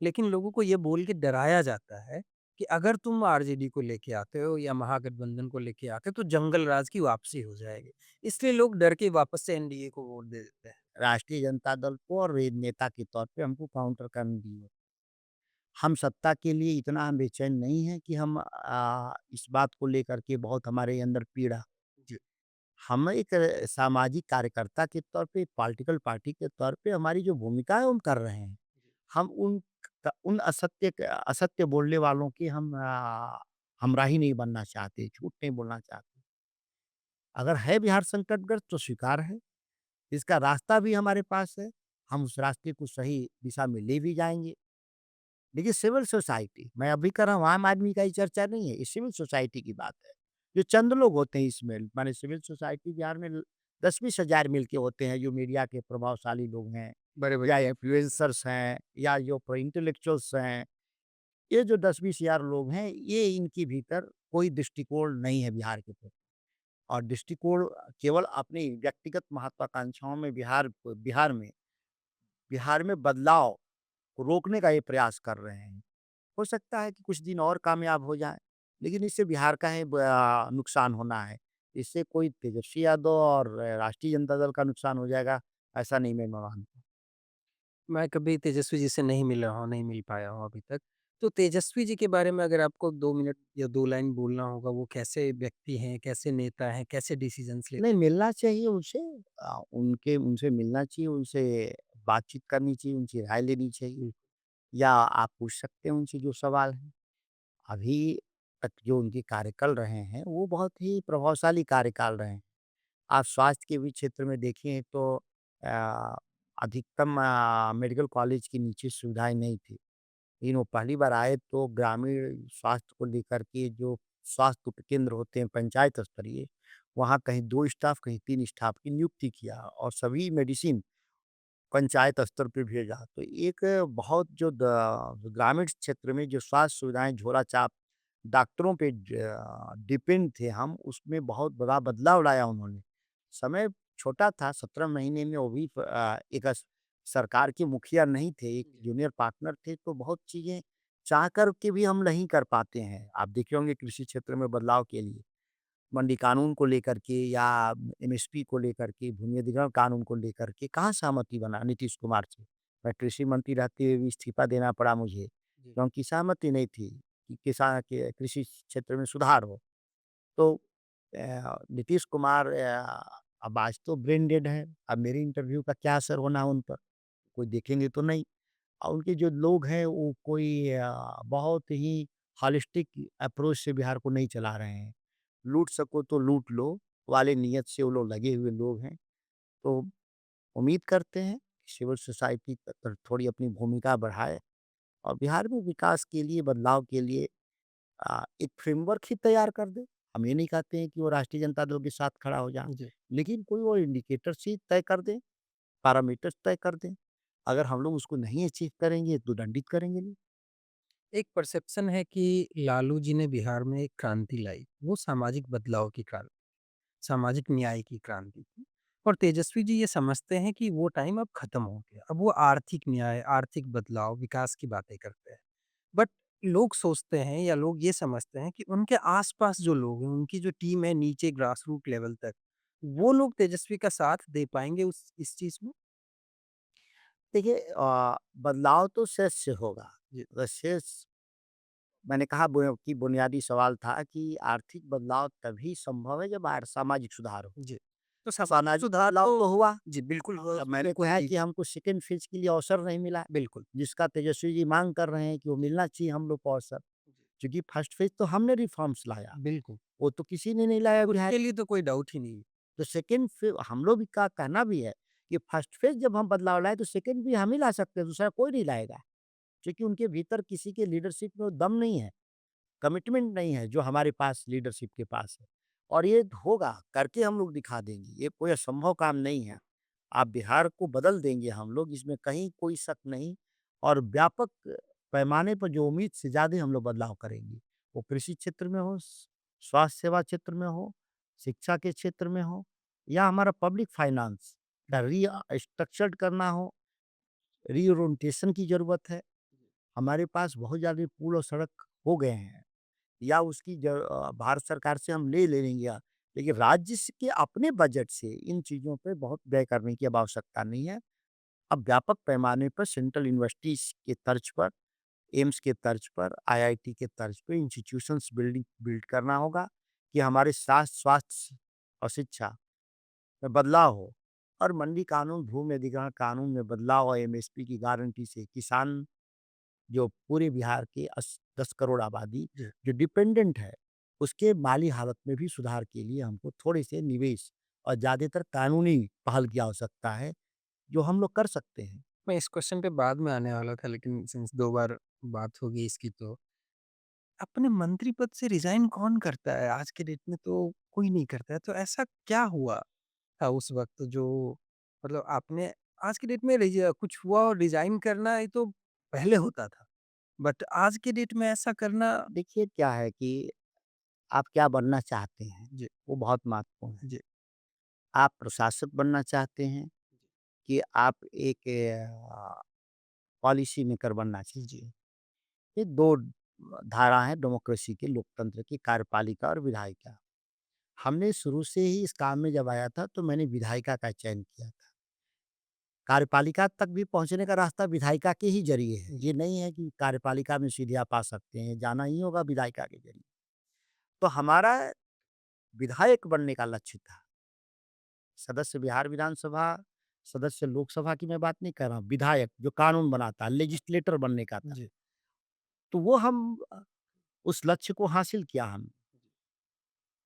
लेकिन लोगों को ये बोल के डराया जाता है कि अगर तुम आरजेडी को लेके आते हो या महागठबंधन को लेके आते हो तो जंगल राज की वापसी हो जाएगी। इसलिए लोग डर के वापस से एनडीए को वोट दे देते हैं। राष्ट्रीय जनता दल को और वे नेता के तौर पे हमको काउंटर करने दिए। हम सत्ता के लिए इतना हम बेचैन नहीं हैं कि हम इस बात को लेकर के बहुत हमारे अंदर पीड़ा। जी, हम एक सामाजिक कार्यकर्ता के तौर पे, पॉलिटिकल पार्टी के तौर पे हमारी जो भूमिका है, हम कर रहे हैं। हम उन असत्य बोलने वालों की हम हमराही नहीं बनना चाहते, झूठ नहीं बोलना चाहते। अगर है बिहार संकटग्रस्त तो स्वीकार है, इसका रास्ता भी हमारे पास है, हम उस रास्ते को सही दिशा में ले भी जाएँगे। देखिए सिविल सोसाइटी, मैं अभी कर रहा हूँ, आम आदमी का ये चर्चा नहीं है, ये सिविल सोसाइटी की बात है। जो चंद लोग होते हैं इसमें, माने सिविल सोसाइटी बिहार में 10-20 हज़ार मिल के होते हैं, जो मीडिया के प्रभावशाली लोग हैं, बड़े-बड़े या इन्फ्लुएंसर्स हैं, या जो इंटेलेक्चुअल्स हैं। ये जो 10-20 हज़ार लोग हैं, ये इनके भीतर कोई दृष्टिकोण नहीं है बिहार के प्रति, और दृष्टिकोण केवल अपनी व्यक्तिगत महत्वाकांक्षाओं में बिहार में बदलाव को रोकने का ये प्रयास कर रहे हैं। हो सकता है कि कुछ दिन और कामयाब हो जाएँ, लेकिन इससे बिहार का ही नुकसान होना है। इससे कोई तेजस्वी यादव और राष्ट्रीय जनता दल का नुकसान हो जाएगा, ऐसा नहीं मैं मानता। मैं कभी तेजस्वी जी से नहीं मिला हूँ, नहीं मिल पाया हूँ अभी तक। तो तेजस्वी जी के बारे में अगर आपको 2 मिनट या 2 लाइन बोलना होगा, वो कैसे व्यक्ति हैं, कैसे नेता हैं, कैसे डिसीज़न्स लेते नहीं, मिलना चाहिए उनसे, उनके उनसे मिलना चाहिए, उनसे बातचीत करनी चाहिए, उनकी राय लेनी चाहिए, हैं? या आप पूछ सकते हैं उनसे जो सवाल है। अभी तक जो उनके कार्यकाल रहे हैं, वो बहुत ही प्रभावशाली कार्यकाल रहे हैं। आप स्वास्थ्य के भी क्षेत्र में देखें तो अ, अधिकतम मेडिकल कॉलेज की नीचे सुविधाएँ नहीं थी। लेकिन वो पहली बार आए तो ग्रामीण स्वास्थ्य को लेकर के जो स्वास्थ्य उपकेंद्र होते हैं पंचायत स्तरीय, वहाँ कहीं 2 स्टाफ, कहीं 3 स्टाफ की नियुक्ति किया, और सभी मेडिसिन पंचायत स्तर पे भेजा। तो एक बहुत जो ग्रामीण क्षेत्र में जो स्वास्थ्य सुविधाएँ झोला-छाप डॉक्टरों पे डिपेंड थे हम, उसमें बहुत बड़ा बदलाव लाया उन्होंने। समय छोटा था, 17 महीने में वो भी एक सरकार के मुखिया नहीं थे, एक जी, जूनियर पार्टनर थे, तो बहुत चीज़ें चाह कर के भी हम नहीं कर पाते हैं। आप देखे होंगे कृषि क्षेत्र में बदलाव के लिए, मंडी कानून को लेकर के, या एमएसपी को लेकर के, भूमि अधिग्रहण कानून को लेकर के कहाँ सहमति बना नीतीश कुमार से। मैं कृषि मंत्री रहते हुए भी इस्तीफा देना पड़ा मुझे, जी। क्योंकि सहमति नहीं थी कि किसान के कृषि क्षेत्र में सुधार हो। तो नीतीश कुमार अब आज तो ब्रेन डेड हैं, अब मेरे इंटरव्यू का क्या असर होना है उन पर? कोई देखेंगे तो नहीं। और उनके जो लोग हैं वो कोई बहुत ही हॉलिस्टिक अप्रोच से बिहार को नहीं चला रहे हैं। लूट सको तो लूट लो वाले नियत से वो लोग लगे हुए लोग हैं। तो उम्मीद करते हैं कि सिविल सोसाइटी थोड़ी अपनी भूमिका बढ़ाए, और बिहार में विकास के लिए, बदलाव के लिए एक फ्रेमवर्क ही तैयार कर दे। हम ये नहीं कहते हैं कि वो राष्ट्रीय जनता दल के साथ खड़ा हो जाए, जी। लेकिन कोई वो इंडिकेटर्स ही तय कर दें, पैरामीटर्स तय कर दें। अगर हम लोग उसको नहीं अचीव करेंगे तो दंडित करेंगे लोग। एक परसेप्शन है कि लालू जी ने बिहार में एक क्रांति लाई, वो सामाजिक बदलाव की क्रांति, सामाजिक न्याय की क्रांति थी। और तेजस्वी जी ये समझते हैं कि वो टाइम अब खत्म हो गया। अब वो आर्थिक न्याय, आर्थिक बदलाव, विकास की बातें करते हैं। बट लोग सोचते हैं या लोग ये समझते हैं कि उनके आस-पास जो लोग हैं, उनकी जो टीम है नीचे ग्रास रूट लेवल तक, वो लोग तेजस्वी का साथ दे पाएँगे उस इस चीज़ में? देखिए बदलाव तो शेष से होगा। जी, अगर शेष, मैंने कहा कि बुनियादी सवाल था कि आर्थिक बदलाव तभी संभव है जब सामाजिक सुधार हो। जी। तो सामाजिक सामाजिक सुधार बदलाव तो तो हुआ। जी, बिल्कुल हो अब मेरे को है जी, कि हमको सेकंड फेज के लिए अवसर नहीं मिला, बिल्कुल। जिसका तेजस्वी जी मांग कर रहे हैं कि वो मिलना चाहिए हम लोग को अवसर। क्योंकि फर्स्ट फेज तो हमने रिफॉर्म्स लाया, बिल्कुल, वो तो किसी ने नहीं लाया बिहार। उसके लिए तो कोई डाउट ही नहीं है। तो सेकंड फे हम लोग का कहना भी है कि फर्स्ट फेज जब हम बदलाव लाए तो सेकंड भी हम ही ला सकते हैं, दूसरा कोई नहीं लाएगा। क्योंकि उनके भीतर किसी के लीडरशिप में वो दम नहीं है, कमिटमेंट नहीं है जो हमारे पास लीडरशिप के पास है। और ये होगा, करके हम लोग दिखा देंगे, ये कोई असंभव काम नहीं है। आप बिहार को बदल देंगे हम लोग, इसमें कहीं कोई शक नहीं। और व्यापक पैमाने पर जो उम्मीद से ज़्यादा हम लोग बदलाव करेंगे। वो कृषि क्षेत्र में हो, स्वास्थ्य सेवा क्षेत्र में हो, शिक्षा के क्षेत्र में हो, या हमारा पब्लिक फाइनेंस का स्ट्रक्चर्ड करना हो, रीओरिएंटेशन की ज़रूरत है। हमारे पास बहुत ज़्यादा पुल और सड़क हो गए हैं, या उसकी भारत सरकार से हम ले लेंगे, लेकिन राज्य के अपने बजट से इन चीज़ों पे बहुत व्यय करने की अब आवश्यकता नहीं है। अब व्यापक पैमाने पर सेंट्रल यूनिवर्सिटीज़ के तर्ज पर, एम्स के तर्ज पर, आईआईटी के तर्ज पे इंस्टीट्यूशंस बिल्ड करना होगा, कि हमारे स्वास्थ्य और शिक्षा में बदलाव हो और मंडी कानून, भूमि अधिग्रहण कानून में बदलाव और एमएसपी की गारंटी से किसान जो पूरे बिहार के 10 करोड़ आबादी जी। जो डिपेंडेंट है, उसके माली हालत में भी सुधार के लिए हमको थोड़े से निवेश और ज़्यादातर कानूनी पहल की आवश्यकता है, जो हम लोग कर सकते हैं। मैं इस क्वेश्चन पे बाद में आने वाला था, लेकिन सिंस 2 बार बात हो गई इसकी, तो अपने मंत्री पद से रिज़ाइन कौन करता है? आज के डेट में तो कोई नहीं करता है। तो ऐसा क्या हुआ था उस वक़्त जो मतलब आपने आज की डेट में कुछ हुआ और रिज़ाइन करना ये तो पहले होता था। बट आज के डेट में ऐसा करना। देखिए क्या है कि आप क्या बनना चाहते हैं, जी, वो बहुत महत्वपूर्ण है। जी, आप प्रशासक बनना चाहते हैं कि आप एक पॉलिसी मेकर बनना चाहते जी, हैं। ये 2 धारा हैं डेमोक्रेसी के, लोकतंत्र की, कार्यपालिका और विधायिका। हमने शुरू से ही इस काम में जब आया था तो मैंने विधायिका का चयन किया था। कार्यपालिका तक भी पहुँचने का रास्ता विधायिका के ही ज़रिए है। जी। ये नहीं है कि कार्यपालिका में सीधे आप आ सकते हैं, जाना ही होगा विधायिका के ज़रिए। तो हमारा विधायक बनने का लक्ष्य था। सदस्य बिहार विधानसभा, सदस्य लोकसभा की मैं बात नहीं कर रहा हूँ, विधायक जो कानून बनाता है, लेजिस्लेटर बनने का था। जी, तो वो हम उस लक्ष्य को हासिल किया हमने।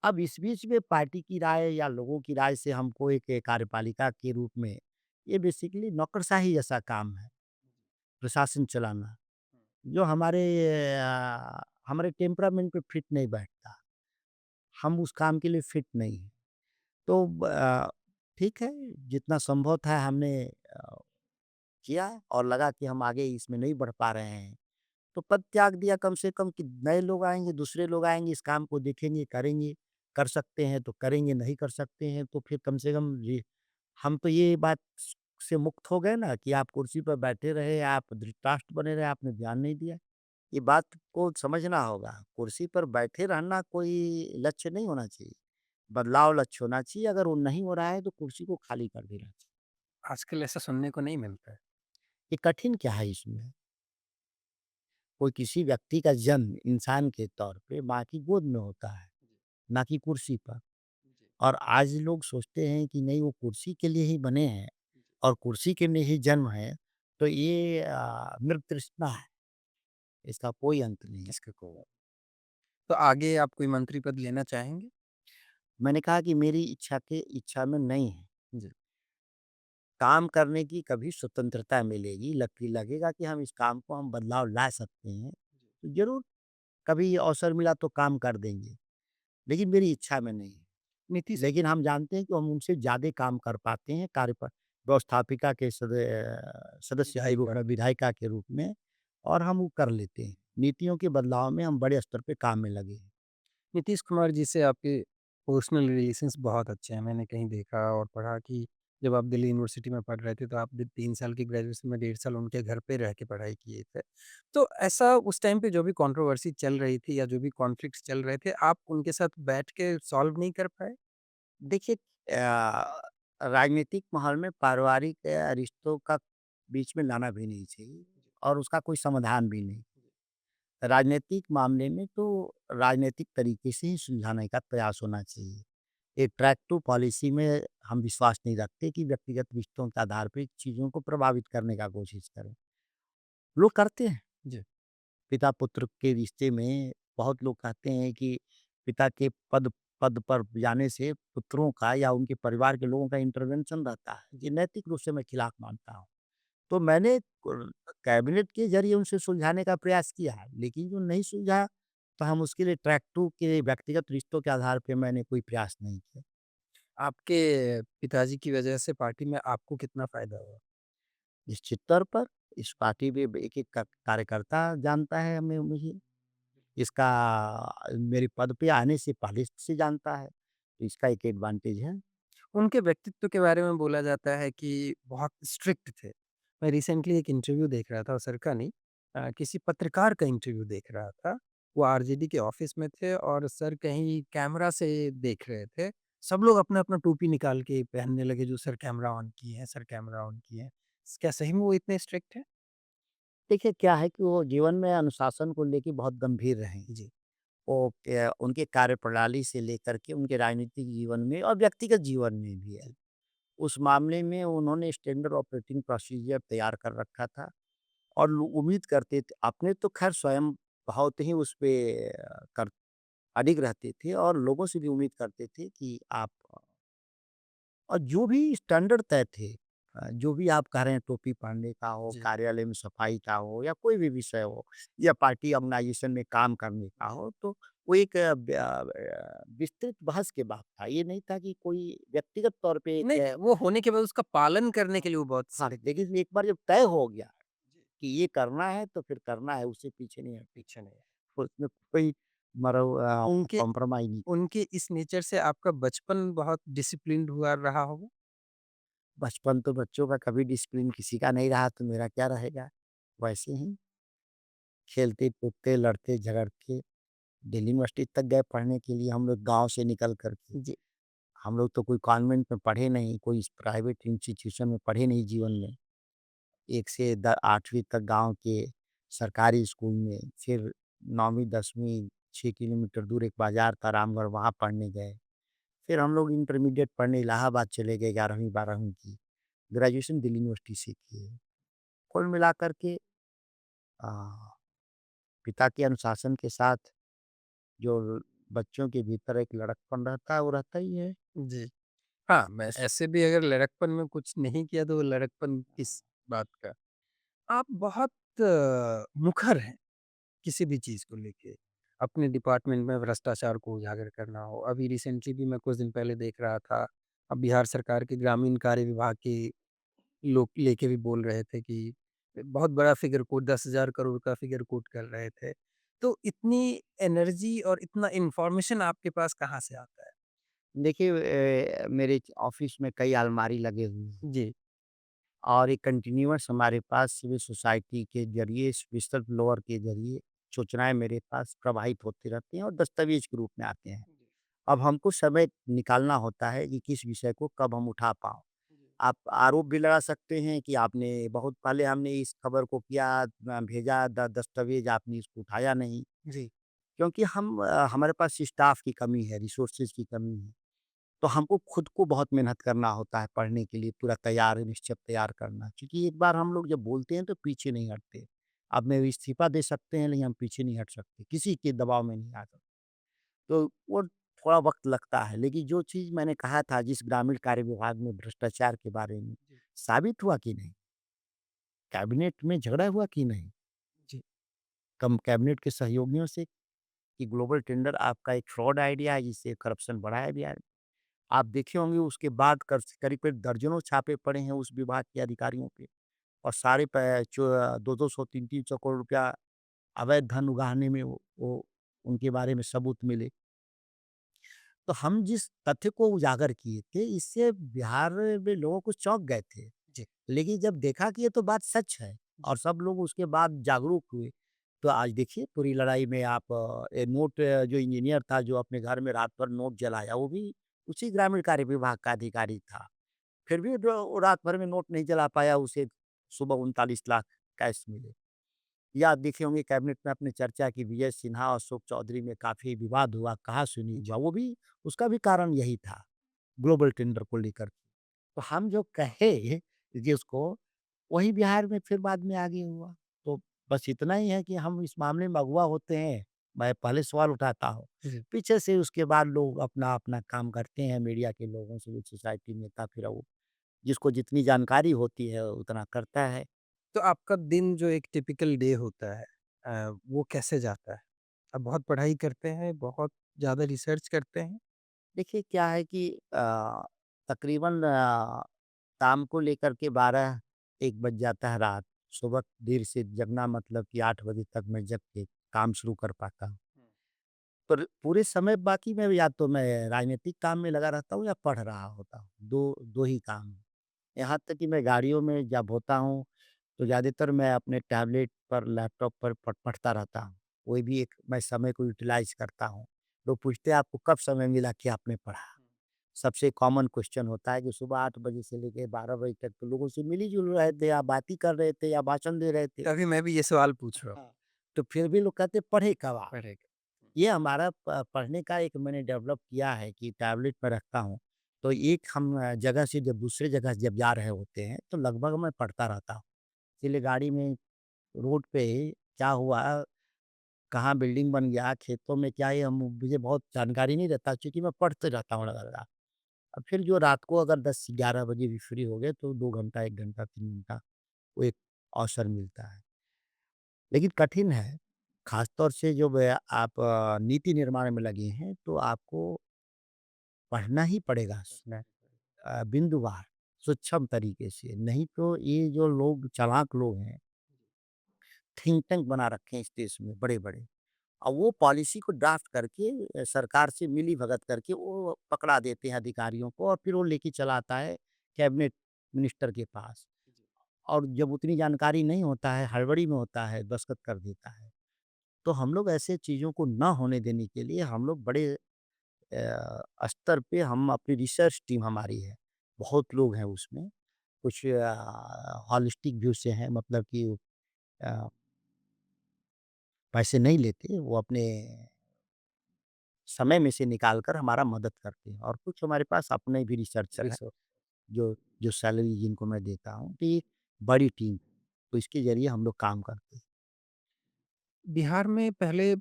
अब इस बीच में पार्टी की राय या लोगों की राय से हमको एक कार्यपालिका के रूप में ये बेसिकली नौकरशाही जैसा काम है, प्रशासन चलाना, जो हमारे टेम्परामेंट पे फिट नहीं बैठता। हम उस काम के लिए फिट नहीं हैं। तो ठीक है, जितना संभव था हमने किया और लगा कि हम आगे इसमें नहीं बढ़ पा रहे हैं, तो पद त्याग दिया कम से कम कि नए लोग आएँगे, दूसरे लोग आएँगे, इस काम को देखेंगे, करेंगे। कर सकते हैं तो करेंगे, नहीं कर सकते हैं तो फिर कम से कम ये हम तो ये बात से मुक्त हो गए ना कि आप कुर्सी पर बैठे रहे, आप धृतराष्ट्र बने रहे, आपने ध्यान नहीं दिया। ये बात को समझना होगा, कुर्सी पर बैठे रहना कोई लक्ष्य नहीं होना चाहिए। बदलाव लक्ष्य होना चाहिए, अगर वो नहीं हो रहा है तो कुर्सी को खाली कर देना चाहिए। आजकल ऐसा सुनने को नहीं मिलता है। ये कठिन क्या है इसमें? कोई किसी व्यक्ति का जन्म इंसान के तौर पे माँ की गोद में होता है, ना कि कुर्सी पर। और आज लोग सोचते हैं कि नहीं वो कुर्सी के लिए ही बने हैं और कुर्सी के लिए ही जन्म है, तो ये मृत तृष्णा है, इसका कोई अंत नहीं है। इसका को तो आगे आप कोई मंत्री पद लेना चाहेंगे? मैंने कहा कि मेरी इच्छा में नहीं है। जी, काम करने की कभी स्वतंत्रता मिलेगी, लगेगा कि हम इस काम को हम बदलाव ला सकते हैं, तो ज़रूर कभी अवसर मिला तो काम कर देंगे, लेकिन मेरी इच्छा में नहीं है। नीतीश लेकिन हम जानते हैं कि हम उनसे ज़्यादा काम कर पाते हैं व्यवस्थापिका के सदस्य के रूप विधायिका। में, विधायिका के रूप में और हम वो कर लेते हैं। नीतियों के बदलाव में हम बड़े स्तर पे काम में लगे हैं। नीतीश कुमार जी से आपके पर्सनल रिलेशंस बहुत अच्छे हैं। मैंने कहीं देखा और पढ़ा कि जब आप दिल्ली यूनिवर्सिटी में पढ़ रहे थे, तो आप भी 3 साल की ग्रेजुएशन में 1.5 साल उनके घर पे रह के पढ़ाई किए थे। तो ऐसा उस टाइम पे जो भी कंट्रोवर्सी चल रही थी या जो भी कॉन्फ्लिक्ट्स चल रहे थे, आप उनके साथ बैठ के सॉल्व नहीं कर पाए? देखिए राजनीतिक माहौल में पारिवारिक रिश्तों का बीच में लाना भी नहीं चाहिए और उसका कोई समाधान भी नहीं। राजनीतिक मामले में तो राजनीतिक तरीके से ही सुलझाने का प्रयास होना चाहिए। एक ट्रैक टू पॉलिसी में हम विश्वास नहीं रखते कि व्यक्तिगत रिश्तों के आधार पे चीज़ों को प्रभावित करने का कोशिश करें। लोग करते हैं, जी, पिता पुत्र के रिश्ते में बहुत लोग कहते हैं कि पिता के पद पद पर जाने से पुत्रों का या उनके परिवार के लोगों का इंटरवेंशन रहता है। ये नैतिक रूप से मैं खिलाफ मानता हूँ। तो मैंने कैबिनेट के ज़रिए उनसे सुलझाने का प्रयास किया है, लेकिन जो नहीं सुलझा तो हम उसके लिए ट्रैक 2 के व्यक्तिगत रिश्तों के आधार पे मैंने कोई प्रयास नहीं किया। आपके पिताजी की वजह से पार्टी में आपको कितना फ़ायदा हुआ? निश्चित तौर पर इस पार्टी में एक-एक कार्यकर्ता जानता है मुझे। इसका मेरे पद पे आने से पहले से जानता है, तो इसका एक एडवांटेज है। उनके व्यक्तित्व के बारे में बोला जाता है कि बहुत स्ट्रिक्ट थे। मैं रिसेंटली एक इंटरव्यू देख रहा था, सर का नहीं, किसी पत्रकार का इंटरव्यू देख रहा था। वो आरजेडी के ऑफ़िस में थे और सर कहीं कैमरा से देख रहे थे। सब लोग अपना-अपना टोपी निकाल के पहनने लगे, जो सर कैमरा ऑन किए हैं, सर कैमरा ऑन किए हैं। क्या सही में वो इतने स्ट्रिक्ट हैं? देखिए क्या है कि वो जीवन में अनुशासन को लेके बहुत गंभीर रहे हैं। जी, वो उनके कार्यप्रणाली से लेकर के उनके राजनीतिक जीवन में और व्यक्तिगत जीवन में भी है। जी, उस मामले में उन्होंने स्टैंडर्ड ऑपरेटिंग प्रोसीजर तैयार कर रखा था और लो उम्मीद करते थे अपने तो ख़ैर स्वयं बहुत ही उस पे कर अडिग रहते थे और लोगों से भी उम्मीद करते थे कि आप और जो भी स्टैंडर्ड तय थे जो भी आप कह रहे हैं टोपी पहनने का हो, जी, कार्यालय में सफाई का हो या कोई भी विषय हो या पार्टी ऑर्गेनाइजेशन में काम करने का जी। हो, तो वो एक विस्तृत बहस के बाद था। ये नहीं था कि कोई व्यक्तिगत तौर पे एक नहीं, वो होने के बाद उसका पालन करने के लिए वो बहुत हाँ, स्ट्रिक्ट लेकिन एक बार जब तय हो गया जी, कि ये करना है तो फिर करना है, उससे पीछे नहीं हटना। पीछे नहीं है। उसमें कोई उनके कॉम्प्रोमाइज़ नहीं। उनके इस नेचर से आपका बचपन बहुत डिसिप्लिन्ड हुआ रहा होगा? बचपन तो बच्चों का कभी डिसिप्लिन किसी का नहीं रहा तो मेरा क्या रहेगा? वैसे ही खेलते-कूदते, लड़ते-झगड़ते दिल्ली यूनिवर्सिटी तक गए पढ़ने के लिए हम लोग गाँव से निकल कर के। जी, हम लोग तो कोई कॉन्वेंट में पढ़े नहीं, कोई प्राइवेट इंस्टीट्यूशन में पढ़े नहीं जीवन में। 1 से 8वीं तक गाँव के सरकारी स्कूल में, फिर 9वीं 10वीं 6 किलोमीटर दूर एक बाज़ार था रामगढ़ वहाँ पढ़ने गए। फिर हम लोग इंटरमीडिएट पढ़ने इलाहाबाद चले गए 11वीं 12वीं की। ग्रेजुएशन दिल्ली यूनिवर्सिटी से किए। कुल मिलाकर के अ, पिता के अनुशासन के साथ जो बच्चों के भीतर एक लड़कपन रहता है, वो रहता ही है। जी। हाँ, मैं बस ऐसे भी अगर लड़कपन में कुछ नहीं किया तो वो लड़कपन किस बात का? आप बहुत मुखर हैं, किसी भी चीज़ को लेके। अपने डिपार्टमेंट में भ्रष्टाचार को उजागर करना हो, अभी रिसेंटली भी मैं कुछ दिन पहले देख रहा था, अब बिहार सरकार के ग्रामीण कार्य विभाग के लोग लेके भी बोल रहे थे कि बहुत बड़ा फिगर कोट 10,000 करोड़ का फिगर कोट कर रहे थे। तो इतनी एनर्जी और इतना इन्फॉर्मेशन आपके पास कहाँ से आता है? देखिए मेरे ऑफ़िस में कई अलमारी लगे हुए हैं जी, और एक कंटीन्यूअस हमारे पास सिविल सोसाइटी के ज़रिए, विस्तृत ब्लोअर के ज़रिए सूचनाएँ मेरे पास प्रवाहित होती रहती हैं और दस्तावेज़ के रूप में आते हैं। अब हमको समय निकालना होता है कि किस विषय को कब हम उठा पाओ। आप आरोप भी लगा सकते हैं कि आपने बहुत पहले हमने इस खबर को किया भेजा दस्तावेज़ आपने इसको उठाया नहीं। जी, क्योंकि हमारे पास स्टाफ की कमी है, रिसोर्सेज़ की कमी है। तो हमको खुद को बहुत मेहनत करना होता है पढ़ने के लिए, पूरा तैयार निश्चय तैयार करना। क्योंकि एक बार हम लोग जब बोलते हैं तो पीछे नहीं हटते। अब मैं इस्तीफ़ा दे सकते हैं लेकिन हम पीछे नहीं हट सकते, किसी के दबाव में नहीं आ सकते। तो वो थोड़ा वक़्त लगता है, लेकिन जो चीज़ मैंने कहा था जिस ग्रामीण कार्य विभाग में भ्रष्टाचार के बारे में, जी, साबित हुआ कि नहीं? कैबिनेट में झगड़ा हुआ कि नहीं? जी, कम कैबिनेट के सहयोगियों से कि ग्लोबल टेंडर आपका एक फ्रॉड आइडिया है जिससे करप्शन बढ़ाया गया है। आप देखे होंगे उसके बाद करीब-करीब दर्जनों छापे पड़े हैं उस विभाग के अधिकारियों पे और सारे 2-200 3-3 सौ करोड़ रुपया अवैध धन उगाहने में वो उनके बारे में सबूत मिले। तो हम जिस तथ्य को उजागर किए थे इससे बिहार में लोगों को चौंक गए थे। जी, लेकिन जब देखा कि ये तो बात सच है जी, और सब लोग उसके बाद जागरूक हुए, तो आज देखिए पूरी लड़ाई में आप जो इंजीनियर था जो अपने घर में रात भर नोट जलाया, वो भी उसी ग्रामीण कार्य विभाग का अधिकारी था। फिर भी जो वो रात भर में नोट नहीं जला पाया, उसे सुबह 39 लाख कैश मिले। या आप देखे होंगे कैबिनेट में आपने चर्चा की विजय सिन्हा और अशोक चौधरी में काफ़ी विवाद हुआ, कहा-सुनी जी। हुआ, वो भी उसका भी कारण यही था, ग्लोबल टेंडर को लेकर। तो हम जो कहे जिसको, वही बिहार में फिर बाद में आगे हुआ। तो बस इतना ही है कि हम इस मामले में अगुआ होते हैं, मैं पहले सवाल उठाता हूँ। जी। पीछे से उसके बाद लोग अपना-अपना काम करते हैं, मीडिया के लोगों, सिविल सोसाइटी नेता फिर वो जिसको जितनी जानकारी होती है उतना करता है। तो आपका दिन जो एक टिपिकल डे होता है वो कैसे जाता है? आप बहुत पढ़ाई करते हैं, बहुत ज़्यादा रिसर्च करते हैं? देखिए क्या है कि तकरीबन शाम को लेकर के 12-1 बज जाता है रात। सुबह देर से जगना मतलब कि 8 बजे तक मैं जग के काम शुरू कर पाता हूँ। पर पूरे समय बाकी में या तो मैं राजनीतिक काम में लगा रहता हूँ या पढ़ रहा होता हूँ। 2 ही काम हैं। यहाँ तक कि मैं गाड़ियों में जब होता हूँ, तो ज़्यादातर मैं अपने टैबलेट पर, लैपटॉप पर पढ़ता रहता हूँ। कोई भी एक मैं समय को यूटिलाइज़ करता हूँ। लोग पूछते हैं आपको कब समय मिला कि आपने पढ़ा? सबसे कॉमन क्वेश्चन होता है कि सुबह 8 बजे से लेके 12 बजे तक तो लोगों से मिल-ही-जुल रहे थे या बात ही कर रहे थे या भाषण दे रहे थे। तभी मैं भी ये सवाल पूछ रहा हूँ। हाँ। तो फिर भी लोग कहते पढ़े कब आप? पढ़ेगा। ये हमारा पढ़ने का एक मैंने डेवलप किया है कि टैबलेट में रखता हूँ। तो एक हम जगह से जब दूसरे जगह जब जा रहे होते हैं, तो लगभग मैं पढ़ता रहता हूँ। इसीलिए गाड़ी में रोड पे क्या हुआ, कहाँ बिल्डिंग बन गया, खेतों में क्या है, हम मुझे बहुत जानकारी नहीं रहता क्योंकि मैं पढ़ते रहता हूँ लगातार। अब फिर जो रात को अगर 10-11 बजे भी फ्री हो गए तो 2 घंटा, 1 घंटा, 3 घंटा वो एक अवसर मिलता है। लेकिन कठिन है, ख़ास तौर से जब आप नीति निर्माण में लगे हैं, तो आपको पढ़ना ही पड़ेगा उसमें बिंदुवार, सूक्ष्म तरीके से। नहीं तो ये जो लोग चालाक लोग हैं, थिंक टैंक बना रखे हैं इस देश में बड़े-बड़े। और वो पॉलिसी को ड्राफ्ट करके सरकार से मिली-भगत करके वो पकड़ा देते हैं अधिकारियों को और फिर वो लेके चला आता है कैबिनेट मिनिस्टर के पास। और जब उतनी जानकारी नहीं होता है, हड़बड़ी में होता है, दस्तखत कर देता है। तो हम लोग ऐसे चीज़ों को ना होने देने के लिए हम लोग बड़े स्तर पे हम अपनी रिसर्च टीम हमारी है, बहुत लोग हैं उसमें। कुछ हॉलिस्टिक व्यू से हैं मतलब कि अ, पैसे नहीं लेते, वो अपने समय में से निकाल कर हमारा मदद करते हैं और कुछ हमारे पास अपने भी रिसर्चर हैं, रिसर्च। जो जो सैलरी जिनको मैं देता हूँ, तो ये बड़ी टीम, तो इसके ज़रिए हम लोग काम करते हैं। बिहार में पहले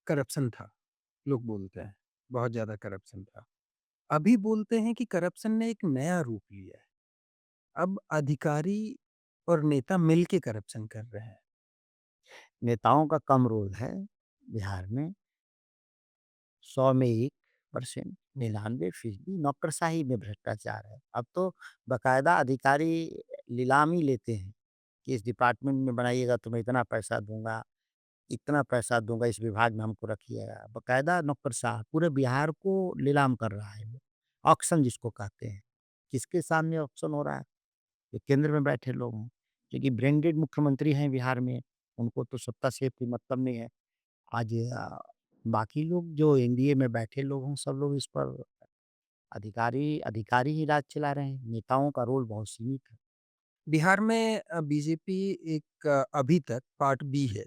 करप्शन था, लोग बोलते हैं, बहुत ज़्यादा करप्शन था। अभी बोलते हैं कि करप्शन ने एक नया रूप लिया है। अब अधिकारी और नेता मिल के करप्शन कर रहे हैं। नेताओं का कम रोल है बिहार में, 100 में 1%, 99% नौकरशाही में भ्रष्टाचार है। अब तो बाकायदा अधिकारी नीलामी लेते हैं कि इस डिपार्टमेंट में बनाइएगा तो मैं इतना पैसा दूँगा, इस विभाग में हमको रखिएगा। बाकायदा नौकरशाह पूरे बिहार को नीलाम कर रहा है वो, ऑक्शन जिसको कहते हैं। किसके सामने ऑक्शन हो रहा है? ये केंद्र में बैठे लोग हैं, क्योंकि ब्रांडेड मुख्यमंत्री हैं बिहार में, उनको तो सत्ता से कोई मतलब नहीं है। आज बाकी लोग जो एनडीए में बैठे लोग हैं, सब लोग इस पर अधिकारी अधिकारी ही राज चला रहे हैं, नेताओं का रोल बहुत सीमित है। बिहार में बीजेपी एक अभी तक पार्ट बी है।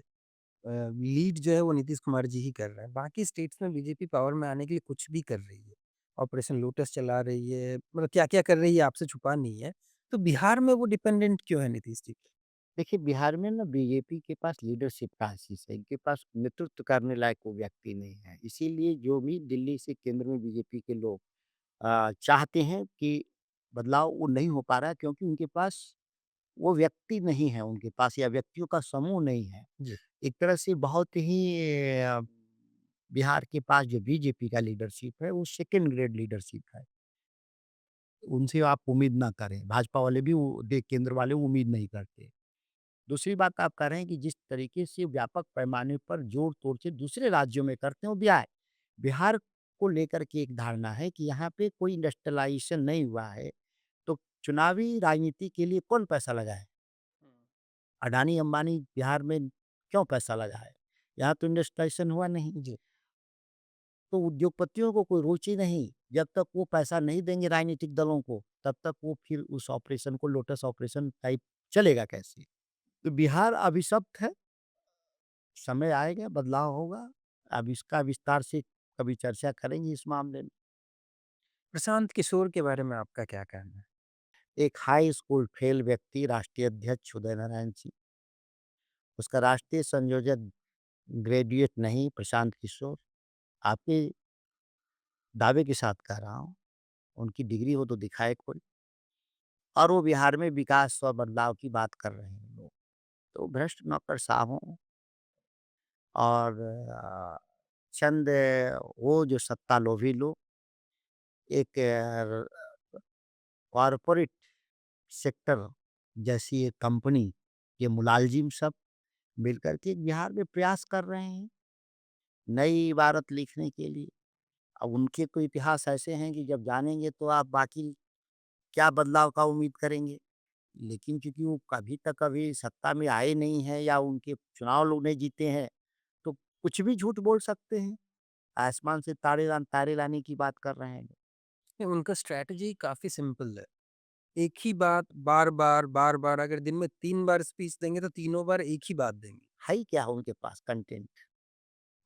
लीड जो है वो नीतीश कुमार जी ही कर रहे हैं। बाकी स्टेट्स में बीजेपी पावर में आने के लिए कुछ भी कर रही है। ऑपरेशन लोटस चला रही है, मतलब क्या-क्या कर रही है आपसे छुपा नहीं है। तो बिहार में वो डिपेंडेंट क्यों है नीतीश जी पे? देखिए, बिहार में ना बीजेपी के पास लीडरशिप क्राइसिस है, इनके पास नेतृत्व करने लायक कोई व्यक्ति नहीं है। इसीलिए जो भी दिल्ली से केंद्र में बीजेपी के लोग चाहते हैं कि बदलाव वो नहीं हो पा रहा है क्योंकि उनके पास वो व्यक्ति नहीं है उनके पास या व्यक्तियों का समूह नहीं है। जी। एक तरह से बहुत ही बिहार के पास जो बीजेपी का लीडरशिप है, वो सेकंड ग्रेड लीडरशिप है। उनसे आप उम्मीद ना करें। भाजपा वाले भी वो केंद्र वाले उम्मीद नहीं करते। दूसरी बात आप कह रहे हैं कि जिस तरीके से व्यापक पैमाने पर जोड़-तोड़ से दूसरे राज्यों में करते हैं, वो बिहार को लेकर के एक धारणा है कि यहाँ पे कोई इंडस्ट्रियलाइज़ेशन नहीं हुआ है, तो चुनावी राजनीति के लिए कौन पैसा लगाए? अडानी, अंबानी बिहार में क्यों पैसा लगाए? यहाँ तो इंडस्ट्रियलाइज़ेशन हुआ नहीं। जी। तो उद्योगपतियों को कोई रुचि नहीं, जब तक वो पैसा नहीं देंगे राजनीतिक दलों को, तब तक वो फिर उस ऑपरेशन को लोटस ऑपरेशन टाइप चलेगा कैसे? तो बिहार अभिशप्त है, समय आएगा, बदलाव होगा। अब इसका विस्तार से कभी चर्चा करेंगे इस मामले में। प्रशांत किशोर के बारे में आपका क्या कहना है? एक हाई स्कूल फेल व्यक्ति राष्ट्रीय अध्यक्ष उदय नारायण सिंह, उसका राष्ट्रीय संयोजक ग्रेजुएट नहीं प्रशांत किशोर, आपके दावे के साथ कह रहा हूँ, उनकी डिग्री हो तो दिखाए कोई। और वो बिहार में विकास और बदलाव की बात कर रहे हैं लोग। तो भ्रष्ट नौकरशाहों और चंद वो जो सत्ता लोभी लोग एक कॉर्पोरेट सेक्टर जैसी एक कंपनी के मुलाजिम सब मिलकर के बिहार में प्रयास कर रहे हैं नई इबारत लिखने के लिए। अब उनके तो इतिहास ऐसे हैं कि जब जानेंगे तो आप बाकी क्या बदलाव का उम्मीद करेंगे। लेकिन चूँकि वो कभी तक कभी सत्ता में आए नहीं हैं या उनके चुनाव लोग नहीं जीते हैं, तो कुछ भी झूठ बोल सकते हैं। आसमान से तारे लाने की बात कर रहे हैं। नहीं, उनका स्ट्रैटेजी काफ़ी सिंपल है। एक ही बात बार-बार, बार-बार अगर दिन में 3 बार स्पीच देंगे तो तीनों बार एक ही बात देंगे। है ही क्या उनके पास कंटेंट?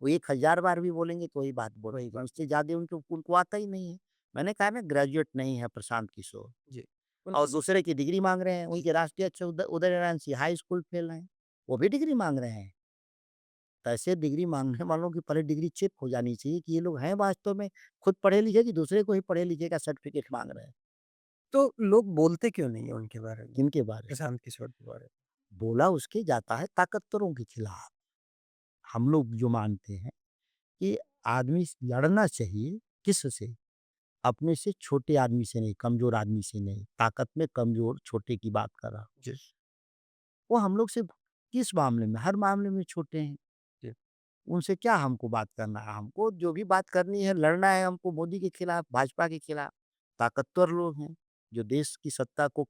वो 1000 बार भी बोलेंगे तो वही बात वही बोलेंगे, बात। उससे ज़्यादा उनको उनको आता ही नहीं है। मैंने कहा ना ग्रेजुएट नहीं है प्रशांत किशोर जी। उन और दूसरे की डिग्री माँग रहे हैं। उनके राष्ट्रीय अध्यक्ष Uday Narayan Singh high school fail हैं, वो भी डिग्री माँग रहे हैं। तो ऐसे डिग्री माँगने वालों की पहले डिग्री चेक हो जानी चाहिए कि ये लोग हैं वास्तव में खुद पढ़े लिखे कि दूसरे को ही पढ़े लिखे का सर्टिफ़िकेट माँग रहे हैं। तो लोग बोलते क्यों नहीं है उनके बारे में? किनके बारे में? प्रशांत किशोर के बारे में? बोला उसके जाता है ताकतवरों के खिलाफ। हम लोग जो मानते हैं कि आदमी लड़ना चाहिए किससे? अपने से छोटे आदमी से नहीं, कमज़ोर आदमी से नहीं, ताकत में कमज़ोर छोटे की बात कर रहा हूँ। जी, वो हम लोग से किस मामले में? हर मामले में छोटे हैं। जी। उनसे क्या हमको बात करना है? हमको जो भी बात करनी है, लड़ना है हमको मोदी के खिलाफ, भाजपा के खिलाफ। ताकतवर लोग हैं, जो देश की सत्ता को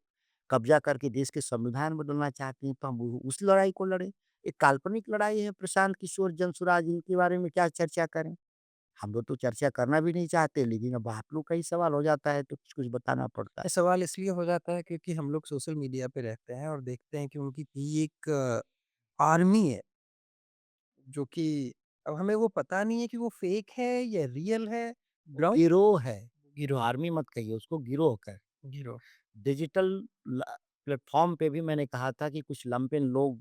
कब्ज़ा करके देश के संविधान बदलना चाहते हैं, तो हम उस लड़ाई को लड़ें। एक काल्पनिक लड़ाई है प्रशांत किशोर, जनसुराज इनके बारे में क्या चर्चा करें? हम लोग तो चर्चा करना भी नहीं चाहते, लेकिन अब आप लोग का ही सवाल हो जाता है, तो कुछ-कुछ बताना पड़ता है। ये सवाल इसलिए हो जाता है क्योंकि हम लोग सोशल मीडिया पे रहते हैं और देखते हैं कि उनकी पूरी एक आर्मी है, जो कि अब हमें वो पता नहीं है कि वो फेक है या रियल है। ग्राउंड गिरोह है, गिरोह, आर्मी मत कहिए उसको, गिरोह कहें। गिरोह। डिजिटल ल प्लेटफ़ॉर्म पे भी मैंने कहा था कि कुछ लंपेन लोग,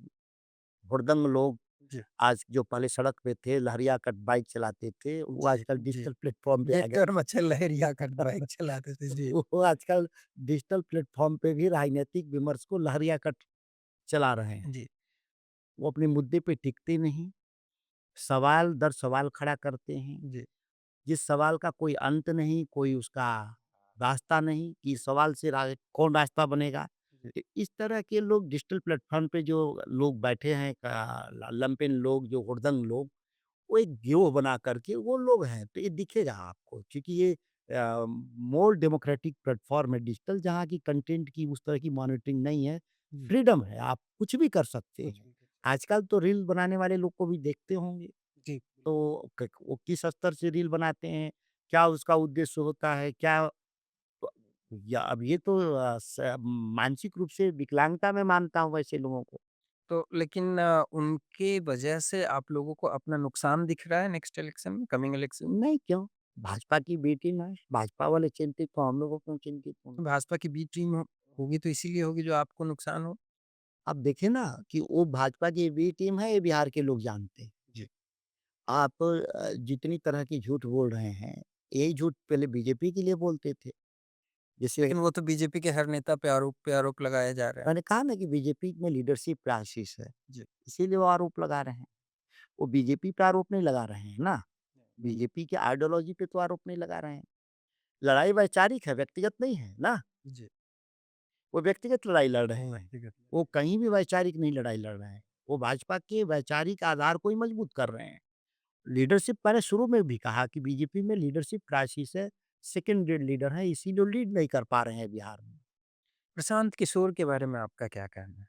हुड़दंग लोग जी, आज जो पहले सड़क पे थे, लहरिया कट बाइक चलाते थे, वो जी, आजकल जी। डिजिटल प्लेटफ़ॉर्म पे आ गए। जेकर मच्छर लहरिया कर बाइक चलाते थे। जी, वो आजकल डिजिटल प्लेटफ़ॉर्म पे भी राजनीतिक विमर्श को लहरिया कट चला रहे हैं। जी, वो अपने मुद्दे पे टिकते नहीं, सवाल दर सवाल खड़ा करते हैं। जी, जिस सवाल का कोई अंत नहीं, कोई उसका रास्ता नहीं कि इस सवाल से कौन रास्ता बनेगा। जी, इस तरह के लोग डिजिटल प्लेटफ़ॉर्म पे जो लोग बैठे हैं लंपेन लोग, जो हुड़दंग लोग, वो एक गिरोह बना करके वो लोग हैं। तो ये दिखेगा आपको क्योंकि ये मोर डेमोक्रेटिक प्लेटफ़ॉर्म है डिजिटल, जहाँ की कंटेंट की उस तरह की मॉनिटरिंग नहीं है। जी। फ्रीडम है, आप कुछ भी कर सकते कुछ हैं। भी कर आजकल तो रील बनाने वाले लोग को भी देखते होंगे। जी, तो क वो किस स्तर से रील बनाते हैं, क्या उसका उद्देश्य होता है, क्या प या अब ये तो मानसिक रूप से विकलांगता मैं मानता हूँ ऐसे लोगों को। तो लेकिन उनके वजह से आप लोगों को अपना नुकसान दिख रहा है नेक्स्ट इलेक्शन में, कमिंग इलेक्शन में? नहीं क्यों? भाजपा की बी टीम है, भाजपा वाले चिंतित तो हम लोगों क्यों चिंतित हों? भाजपा की बी टीम होगी तो इसीलिए होगी जो आपको नुकसान हो? आप देखें ना कि वो भाजपा की बी टीम है, ये बिहार के लोग जानते हैं। जी। आप जितनी तरह की झूठ बोल रहे हैं, यही झूठ पहले बीजेपी के लिए बोलते थे। जैसे लेकिन वो तो बीजेपी के हर नेता पे आरोप लगाया जा रहा है। मैंने कहा ना कि बीजेपी में लीडरशिप क्राइसिस है, जी। इसीलिए वो आरोप लगा रहे हैं। वो बीजेपी पे आरोप नहीं लगा रहे हैं ना, बीजेपी की आइडियोलॉजी पे तो आरोप नहीं लगा रहे हैं। लड़ाई वैचारिक है, व्यक्तिगत नहीं है ना, जी। वो व्यक्तिगत लड़ाई लड़ रहे हुँ, हैं। व्यक्तिगत वो कहीं भी वैचारिक नहीं लड़ाई लड़ रहे हैं, वो भाजपा के वैचारिक आधार को ही मजबूत कर रहे हैं। लीडरशिप मैंने शुरू में भी कहा कि बीजेपी में लीडरशिप क्राइसिस है, सेकंड ग्रेड लीडर हैं, इसीलिए वो लीड नहीं कर पा रहे हैं बिहार में। प्रशांत किशोर के बारे में आपका क्या कहना है?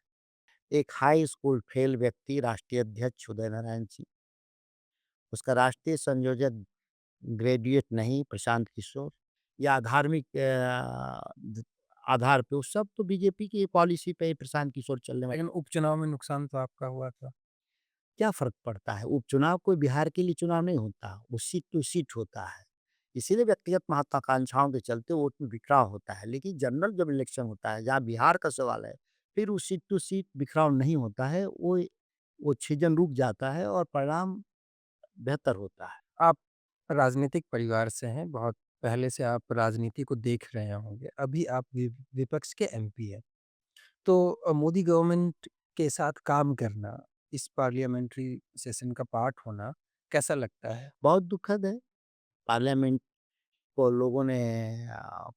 एक हाई स्कूल फेल व्यक्ति राष्ट्रीय अध्यक्ष उदय नारायण सिंह, उसका राष्ट्रीय संयोजक ग्रेजुएट नहीं प्रशांत किशोर या धार्मिक आधार पे वो सब तो बीजेपी की पॉलिसी पे ही प्रशांत किशोर चलने वाले। लेकिन उपचुनाव में नुकसान तो आपका हुआ था। क्या फ़र्क पड़ता है? उपचुनाव कोई बिहार के लिए चुनाव नहीं होता, वो सीट टू सीट होता है। इसीलिए व्यक्तिगत महत्वाकांक्षाओं के चलते वोट में बिखराव होता है, लेकिन जनरल जब इलेक्शन होता है, जहाँ बिहार का सवाल है, फिर वो सीट टू सीट बिखराव नहीं होता है, वो छीजन रुक जाता है और परिणाम बेहतर होता है। आप राजनीतिक परिवार से हैं, बहुत पहले से आप राजनीति को देख रहे होंगे। अभी आप विपक्ष के एमपी हैं। तो मोदी गवर्नमेंट के साथ काम करना, इस पार्लियामेंट्री सेशन का पार्ट होना कैसा लगता है? बहुत दुखद है, पार्लियामेंट को लोगों ने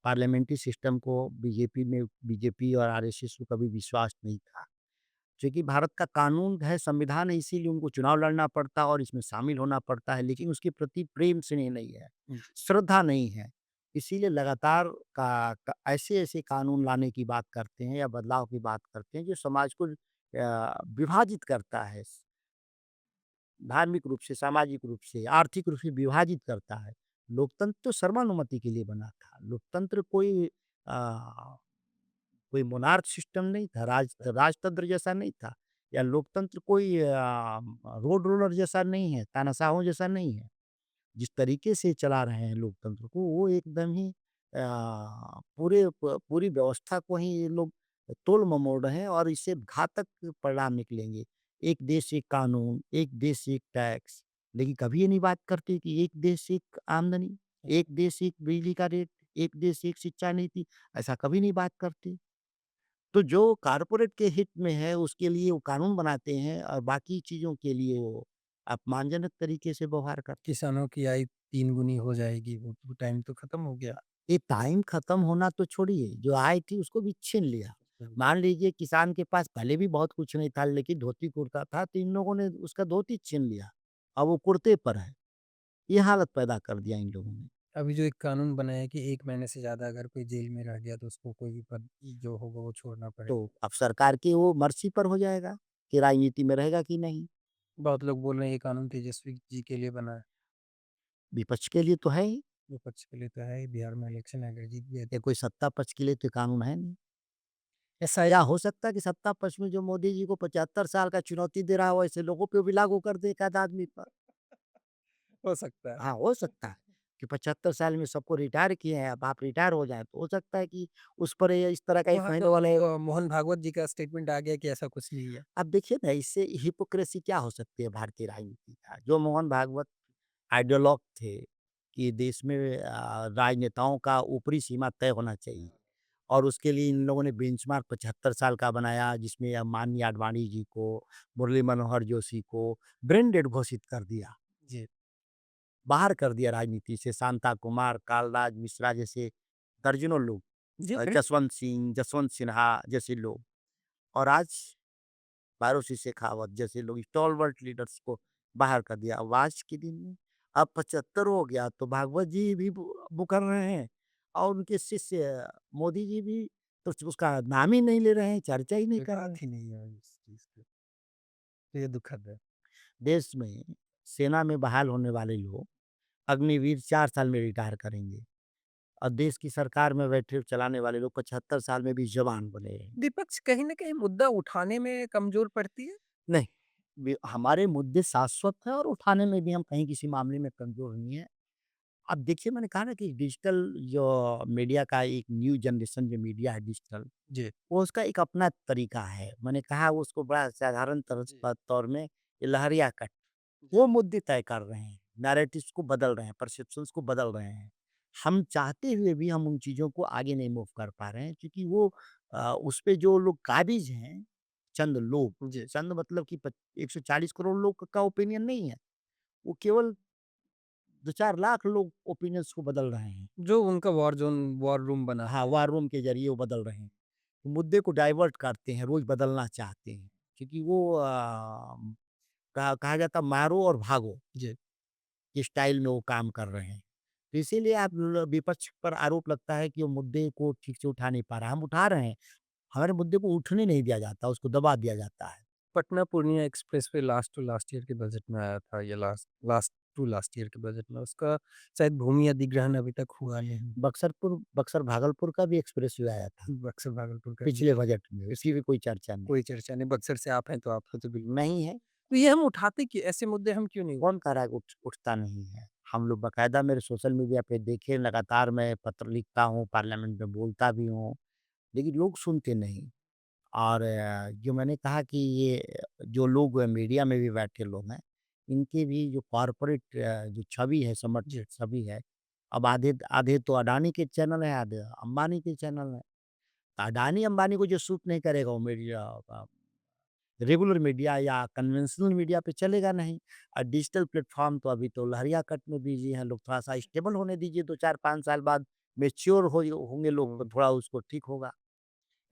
पार्लियामेंट्री सिस्टम को बीजेपी और आरएसएस को कभी विश्वास नहीं था। क्योंकि भारत का कानून है, संविधान है, इसीलिए उनको चुनाव लड़ना पड़ता है और इसमें शामिल होना पड़ता है, लेकिन उसके प्रति प्रेम स्नेह नहीं है, हुँ। श्रद्धा नहीं है। इसीलिए लगातार ऐसे-ऐसे कानून लाने की बात करते हैं या बदलाव की बात करते हैं, जो समाज को विभाजित करता है, धार्मिक रूप से, सामाजिक रूप से, आर्थिक रूप से विभाजित करता है। लोकतंत्र तो सर्वानुमति के लिए बना था। लोकतंत्र कोई कोई मोनार्क सिस्टम नहीं था, राजतंत्र जैसा नहीं था या लोकतंत्र कोई रोड रोलर जैसा नहीं है, तानाशाहों जैसा नहीं है। जिस तरीके से चला रहे हैं लोकतंत्र को, वो एकदम ही पूरी व्यवस्था को ही ये लोग तोड़ ममोड़ रहे हैं और इससे घातक परिणाम निकलेंगे। एक देश एक कानून, एक देश एक टैक्स, लेकिन कभी ये नहीं बात करते कि एक देश एक आमदनी, एक देश एक बिजली का रेट, एक देश एक शिक्षा नीति, ऐसा कभी नहीं बात करते। तो जो कॉर्पोरेट के हित में है उसके लिए वो कानून बनाते हैं और बाकी चीज़ों के लिए वो अपमानजनक तरीके से व्यवहार करते हैं। किसानों की आय 3 गुनी हो जाएगी, वो टाइम तो खत्म हो गया। ये टाइम खत्म होना तो छोड़िए, जो आय थी उसको भी छीन लिया। हुँ। मान लीजिए किसान के पास पहले भी बहुत कुछ नहीं था लेकिन धोती-कुर्ता था तो इन लोगों ने उसका धोती छीन लिया। अब वो कुर्ते पर है। ये हालत पैदा कर दिया इन लोगों ने। अभी जो एक कानून बना है कि 1 महीने से ज़्यादा अगर कोई जेल में रह गया तो उसको कोई भी पद जो होगा वो छोड़ना तो पड़ेगा। अब सरकार की वो मर्ज़ी पर हो जाएगा कि राजनीति में रहेगा कि नहीं। बहुत लोग बोल रहे हैं ये कानून तेजस्वी जी के लिए बना है। विपक्ष के लिए तो है ही, विपक्ष के लिए तो है ही, बिहार में इलेक्शन अगर जीत गए ये तो। कोई सत्ता पक्ष के लिए तो कानून है नहीं। ऐसा या हो सकता है कि सत्ता पक्ष में जो मोदी जी को 75 साल का चुनौती दे रहा हो ऐसे लोगों पे भी लागू कर दे एक आध आदमी पर। हो सकता है। हाँ, हो सकता है कि 75 साल में सबको रिटायर किए हैं, अब आप रिटायर हो जाएँ, तो हो सकता है कि उस पर ये इस तरह का एक वहाँ महीने तो वाला मोहन भागवत जी का स्टेटमेंट आ गया कि ऐसा कुछ नहीं है। अब देखिए ना इससे हिपोक्रेसी क्या हो सकती है भारतीय राजनीति का? जो मोहन भागवत आइडियोलॉग थे कि देश में राजनेताओं का ऊपरी सीमा तय होना चाहिए और उसके लिए इन लोगों ने बेंचमार्क 75 साल का बनाया जिसमें माननीय आडवाणी जी को, मुरली मनोहर जोशी को ब्रेन डेड घोषित कर दिया। जी। बाहर कर दिया राजनीति से शांता कुमार, कालराज मिश्रा जैसे दर्जनों लोग जी, जसवंत सिंह, जसवंत सिन्हा जैसे लोग और आज पारूसी शेखावत जैसे लोग स्टॉलवर्ट लीडर्स को बाहर कर दिया। अब आज के दिन में अब 75 हो गया तो भागवत जी भी मुकर रहे हैं और उनके शिष्य मोदी जी भी तो उसका नाम ही नहीं ले रहे हैं, चर्चा ही नहीं कोई कर रहे हैं। बात ही नहीं है इस चीज़ की। तो ये दुखद है। देश में सेना में बहाल होने वाले लोग अग्निवीर 4 साल में रिटायर करेंगे। और देश की सरकार में बैठे चलाने वाले लोग 75 साल में भी जवान बने रहेंगे। विपक्ष कहीं न कहीं मुद्दा उठाने में कमज़ोर पड़ती है। नहीं, हमारे मुद्दे शाश्वत हैं और उठाने में भी हम कहीं किसी मामले में कमज़ोर नहीं हैं। अब देखिए मैंने कहा ना कि डिजिटल जो मीडिया का एक न्यू जनरेशन जो मीडिया है डिजिटल, जी। वो उसका एक अपना तरीका है। मैंने कहा वो उसको बड़ा साधारण जी, तौर में ये लहरिया कट जी। वो मुद्दे तय कर रहे हैं, नैरेटिव्स को बदल रहे हैं, परसेप्शंस को बदल रहे हैं। हम चाहते हुए भी हम उन चीज़ों को आगे नहीं मूव कर पा रहे हैं क्योंकि वो उस पे जो लोग काबिज़ हैं, चंद लोग, जी। चंद मतलब कि 140 करोड़ लोग का ओपिनियन नहीं है। वो केवल 2-4 लाख लोग ओपिनियंस को बदल रहे हैं। जो उनका वॉर रूम बना हाँ, है। वार रूम के ज़रिए वो बदल रहे हैं। मुद्दे को डाइवर्ट करते हैं, रोज़ बदलना चाहते हैं क्योंकि वो कहा जाता है मारो और भागो। जी। के स्टाइल में वो काम कर रहे हैं। तो इसीलिए आप विपक्ष पर आरोप लगता है कि वो मुद्दे को ठीक से उठा नहीं पा रहा है। हम उठा रहे हैं, हमारे मुद्दे को उठने नहीं दिया जाता, उसको दबा दिया जाता है। Patna Purnia expressway last two last year के बजट में आया था या last last two last year के बजट में, उसका शायद भूमि अधिग्रहण अभी तक हुआ नहीं। बक्सर भागलपुर का भी एक्सप्रेसवे आया था, बक्सर भागलपुर का भी पिछले बजट में, इसकी भी कोई चर्चा नहीं। कोई चर्चा नहीं, बक्सर से आप हैं तो आपको तो बिल्कुल नहीं है, तो ये हम उठाते कि ऐसे मुद्दे हम क्यों नहीं कौन कह रहा है कि उठता नहीं है? हम लोग बाकायदा मेरे सोशल मीडिया पे देखें, लगातार मैं पत्र लिखता हूँ, पार्लियामेंट में बोलता भी हूँ, लेकिन लोग सुनते नहीं। और जो मैंने कहा कि ये जो लोग मीडिया में भी बैठे लोग हैं, इनकी भी जो कॉर्पोरेट जो छवि है, जी। समर्थित छवि है, अब आधे आधे तो अडानी के चैनल हैं, आधे अंबानी के चैनल हैं। तो अडानी अंबानी को जो सूट नहीं करेगा वो मीडिया रेगुलर मीडिया या कन्वेंशनल मीडिया पे चलेगा नहीं। और डिजिटल प्लेटफ़ॉर्म तो अभी तो लहरिया कट में बिज़ी हैं लोग, थोड़ा-सा स्टेबल होने दीजिए, 2 4-5 साल बाद मैच्योर होंगे लोग तो हुँ। थोड़ा उसको ठीक होगा।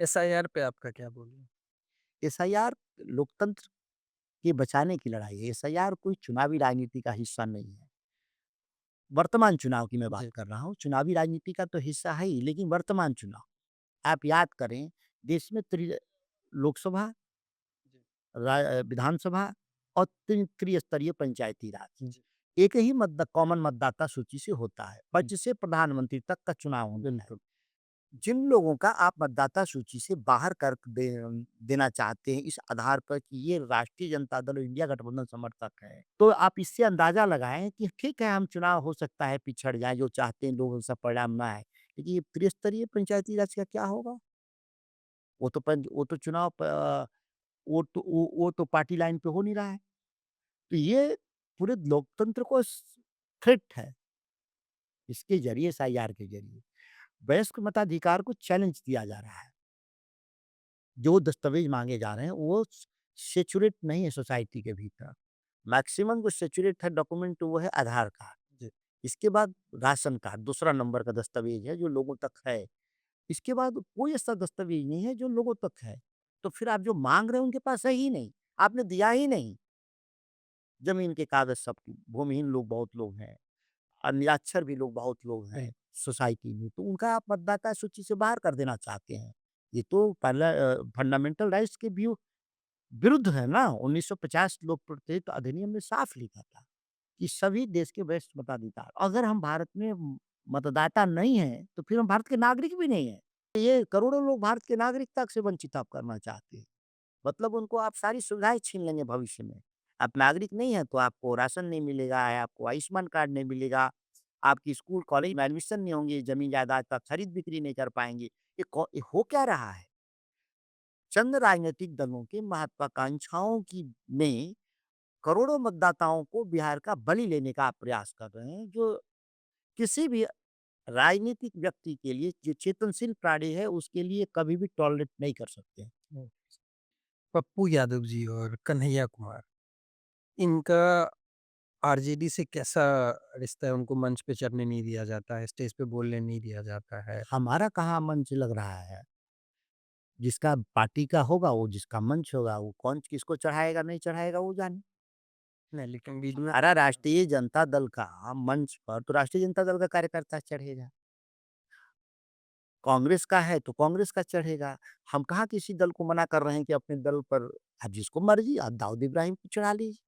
एसआईआर पे आपका क्या बोलना है? एसआईआर लोकतंत्र के बचाने की लड़ाई है। एसआईआर कोई चुनावी राजनीति का हिस्सा नहीं है। वर्तमान चुनाव की मैं बात जी। कर रहा हूँ, चुनावी राजनीति का तो हिस्सा है ही, लेकिन वर्तमान चुनाव, आप याद करें देश में लोकसभा, जी। विधानसभा और त्रिस्तरीय पंचायती राज। जी। एक ही कॉमन मतदाता सूची से होता है, हुँ। 25 से प्रधानमंत्री तक का चुनाव होता है। बिल्कुल। जिन लोगों का आप मतदाता सूची से बाहर कर देना चाहते हैं इस आधार पर कि ये राष्ट्रीय जनता दल इंडिया गठबंधन समर्थक है, तो आप इससे अंदाजा लगाएं कि ठीक है हम चुनाव हो सकता है पिछड़ जाए, जो चाहते हैं लोग ऐसा परिणाम ना आए, लेकिन ये त्रिस्तरीय पंचायती राज का क्या होगा? वो तो चुनाव वो तो पार्टी लाइन पे हो नहीं रहा है। तो ये पूरे लोकतंत्र को थ्रेट है। इसके ज़रिए एसआईआर के ज़रिए वयस्क मताधिकार को चैलेंज किया जा रहा है। जो दस्तावेज़ माँगे जा रहे हैं वो सैचुरेट नहीं है सोसाइटी के भीतर। मैक्सिमम जो सैचुरेट है डॉक्यूमेंट वो है आधार कार्ड। जी। इसके बाद राशन कार्ड दूसरा नंबर का दस्तावेज़ है जो लोगों तक है। इसके बाद कोई ऐसा दस्तावेज़ नहीं है जो लोगों तक है। तो फिर आप जो माँग रहे हैं उनके पास है ही नहीं। आपने दिया ही नहीं। ज़मीन के कागज़ सब भूमिहीन लोग बहुत लोग हैं। निरक्षर भी लोग बहुत लोग हैं सोसाइटी में, तो उनका आप मतदाता सूची से बाहर कर देना चाहते हैं। ये तो पहला फंडामेंटल राइट्स के विरुद्ध है ना। 1950 लोक प्रतिनिधित्व अधिनियम में साफ लिखा था कि सभी देश के वरिष्ठ मताधिकार अगर हम भारत में मतदाता नहीं हैं, तो फिर हम भारत के नागरिक भी नहीं हैं। ये करोड़ों लोग भारत के नागरिकता से वंचित आप करना चाहते हैं। मतलब उनको आप सारी सुविधाएँ छीन लेंगे भविष्य में। आप नागरिक नहीं हैं तो आपको राशन नहीं मिलेगा, आपको आयुष्मान कार्ड नहीं मिलेगा, आपकी स्कूल कॉलेज में एडमिशन नहीं होंगे, ज़मीन-जायदाद का खरीद-बिक्री नहीं कर पाएँगे। ये हो क्या रहा है? चंद राजनीतिक दलों की महत्वाकांक्षाओं की में करोड़ों मतदाताओं को बिहार का बलि लेने का आप प्रयास कर रहे हैं, जो किसी भी राजनीतिक व्यक्ति के लिए जो चेतनशील प्राणी है, उसके लिए कभी भी टॉलरेट नहीं कर सकते हैं। हुँ। पप्पू यादव जी और कन्हैया कुमार, इनका आरजेडी से कैसा रिश्ता है? उनको मंच पे चढ़ने नहीं दिया जाता है, स्टेज पे बोलने नहीं दिया जाता है। हमारा कहाँ मंच लग रहा है? जिसका पार्टी का होगा, वो जिसका मंच होगा, वो कौन किसको चढ़ाएगा, नहीं चढ़ाएगा, वो जाने। नहीं, लेकिन बीच में हमारा राष्ट्रीय जनता दल का मंच पर तो राष्ट्रीय जनता दल का कार्यकर्ता चढ़ेगा। कांग्रेस का है तो कांग्रेस का चढ़ेगा। हम कहाँ किसी दल को मना कर रहे हैं कि अपने दल पर आप जिसको मर्ज़ी आप दाऊद इब्राहिम को चढ़ा लीजिए।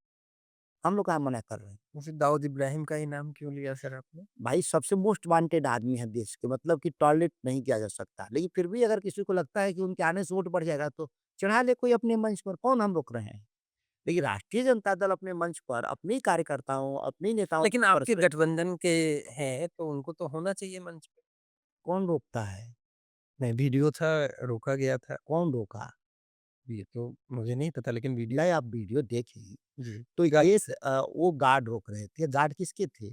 हम लोग कहाँ मना कर रहे हैं। फिर दाऊद इब्राहिम का ही नाम क्यों लिया सर आपने? भाई सबसे मोस्ट वांटेड आदमी है देश के, मतलब कि टॉलरेट नहीं किया जा सकता। लेकिन फिर भी अगर किसी को लगता है कि उनके आने से वोट बढ़ जाएगा तो चढ़ा ले कोई अपने मंच पर, कौन हम रोक रहे हैं? देखिए राष्ट्रीय जनता दल अपने मंच पर अपने ही कार्यकर्ताओं, अपने ही नेताओं लेकिन को आपके गठबंधन के हैं, तो उनको तो होना चाहिए मंच पे। कौन रोकता है? नहीं, वीडियो था, रोका गया था। कौन रोका? ये तो मुझे नहीं पता, लेकिन वीडियो नहीं आप वीडियो देखिए। जी। तो वो गार्ड रोक रहे थे। गार्ड किसके थे?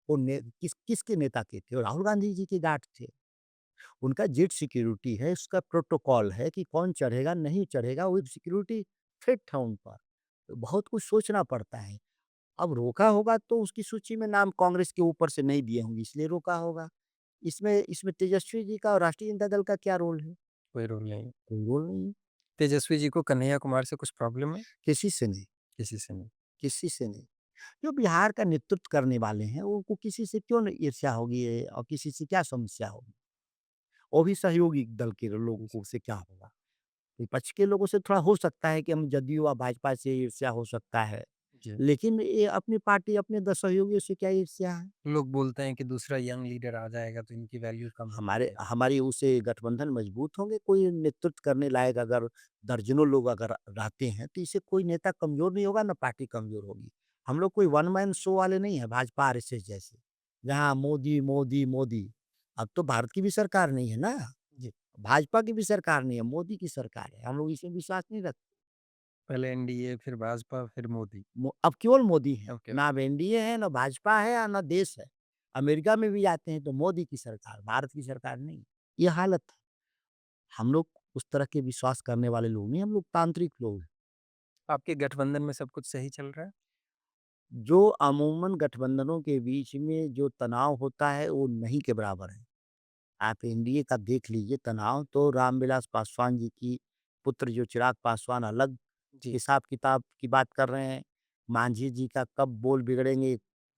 वो किसके नेता के थे? वो राहुल गांधी जी के गार्ड थे। उनका जेट सिक्योरिटी है, उसका प्रोटोकॉल है कि कौन चढ़ेगा, नहीं चढ़ेगा, वो सिक्योरिटी थ्रेट है उन पर। तो बहुत कुछ सोचना पड़ता है। अब रोका होगा तो उसकी सूची में नाम कांग्रेस के ऊपर से नहीं दिए होंगे, इसलिए रोका होगा। इसमें इसमें तेजस्वी जी का और राष्ट्रीय जनता दल का क्या रोल है? कोई रोल नहीं। कोई रोल नहीं है, तेजस्वी जी को कन्हैया कुमार से कुछ प्रॉब्लम है? किसी से नहीं, किसी से नहीं। किसी से नहीं। जो बिहार का नेतृत्व करने वाले हैं, उनको किसी से क्यों नहीं ईर्ष्या होगी और किसी से क्या समस्या होगी? वो भी सहयोगी दल के लोगों को से क्या होगा? विपक्ष के लोगों से थोड़ा हो सकता है कि हम जदयू और भाजपा से ईर्ष्या हो सकता है। जी। लेकिन ये अपनी पार्टी, अपने सहयोगियों से क्या ईर्ष्या है? लोग बोलते हैं कि दूसरा यंग लीडर आ जाएगा तो इनकी वैल्यू कम हो जाएगी। हमारी उससे गठबंधन मजबूत होंगे, कोई नेतृत्व करने लायक अगर दर्जनों लोग अगर रहते हैं, तो इससे कोई नेता कमज़ोर नहीं होगा, ना पार्टी कमज़ोर होगी। हम लोग कोई वन मैन शो वाले नहीं हैं, भाजपा आरएसएस जैसे, जहाँ मोदी, मोदी, मोदी। अब तो भारत की भी सरकार नहीं है ना, जी। भाजपा की भी सरकार नहीं है, मोदी की सरकार है। हम लोग इसमें विश्वास नहीं रखते। पहले एनडीए, फिर भाजपा, फिर मोदी। अब केवल मोदी है, ओके। ना अब एनडीए है, ना भाजपा है, ना देश है। अमेरिका में भी जाते हैं तो मोदी की सरकार, भारत की सरकार नहीं। ये हालत है। हम लोग उस तरह के विश्वास करने वाले लोग नहीं, हम लोग तांत्रिक लोग हैं। आपके गठबंधन में सब कुछ सही चल रहा है? जो अमूमन गठबंधनों के बीच में जो तनाव होता है, वो नहीं के बराबर है। आप एनडीए का देख लीजिए तनाव, तो रामविलास पासवान जी की पुत्र जो चिराग पासवान अलग जी। हिसाब-किताब की बात कर रहे हैं। मांझी जी का कब बोल बिगड़ेंगे,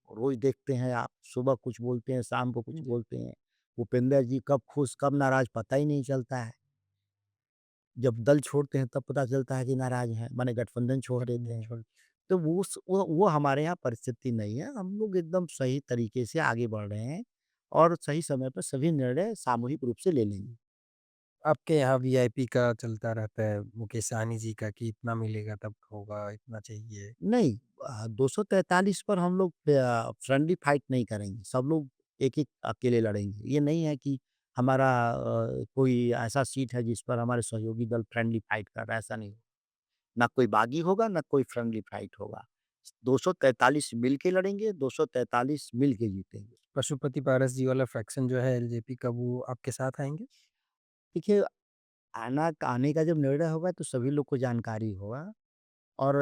रोज़ देखते हैं आप, सुबह कुछ बोलते हैं, शाम को कुछ जी। बोलते हैं। भूपेंद्र जी कब खुश, कब नाराज़ पता ही नहीं चलता है। जब दल छोड़ते हैं तब पता चलता है कि नाराज़ हैं, माने गठबंधन छोड़ देते गठबंधन हैं। छोड़ तो वो हमारे यहाँ परिस्थिति नहीं है। हम लोग एकदम सही तरीके से आगे बढ़ रहे हैं और सही समय पर सभी निर्णय सामूहिक रूप से ले लेंगे। आपके यहाँ वीआईपी का चलता रहता है, मुकेश सहनी जी का कि इतना मिलेगा तब होगा, इतना चाहिए। नहीं 243 पर हम लोग फ्रेंडली फाइट नहीं करेंगे। सब लोग एक-एक अकेले लड़ेंगे। ये नहीं है कि हमारा कोई ऐसा सीट है जिस पर हमारे सहयोगी दल फ्रेंडली फाइट कर रहा है, ऐसा नहीं। ना कोई बागी होगा, ना कोई फ्रेंडली फाइट होगा। 243 मिल के लड़ेंगे, 243 मिल के जीतेंगे। पशुपति पारस जी वाला फ्रैक्शन जो है एलजेपी का, वो आपके साथ आएँगे? देखिए, आने का जब निर्णय होगा तो सभी लोग को जानकारी होगा और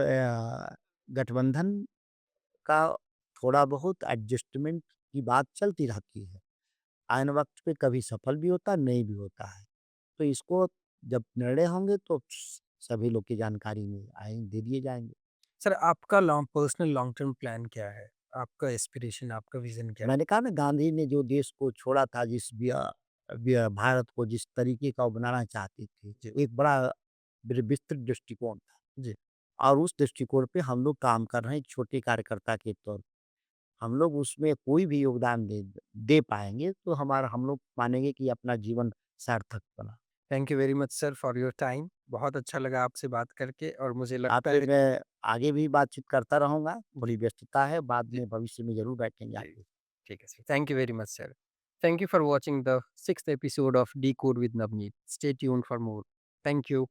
गठबंधन का थोड़ा बहुत एडजस्टमेंट की बात चलती रहती है। आइन वक़्त पे कभी सफल भी होता है, नहीं भी होता है। तो इसको जब निर्णय होंगे तो सभी लोग की जानकारी में दे दिए जाएँगे। सर आपका पर्सनल लॉन्ग टर्म प्लान क्या है? आपका एस्पिरेशन, आपका विज़न क्या है? मैंने कहा ना, गांधी ने जो देश को छोड़ा था, जिस भारत को जिस तरीके का वो बनाना चाहते थे, जी, एक बड़ा विस्तृत दृष्टिकोण था जी। और उस दृष्टिकोण पे हम लोग काम कर रहे हैं एक छोटे कार्यकर्ता के तौर पे। हम लोग उसमें कोई भी योगदान दे दे पाएँगे तो हमारा हम लोग मानेंगे कि अपना जीवन सार्थक बना। Thank you very much sir for your time. बहुत अच्छा लगा आपसे बात करके और मुझे लगता आपसे है मैं आगे भी बातचीत करता रहूँगा, जी, थोड़ी व्यस्तता है, बाद जी, में भविष्य में ज़रूर बैठेंगे जी। आपके। ठीक है sir. Thank you very much sir. Thank you for watching the 6th episode of Decode with Navneet. Stay tuned for more. Thank you.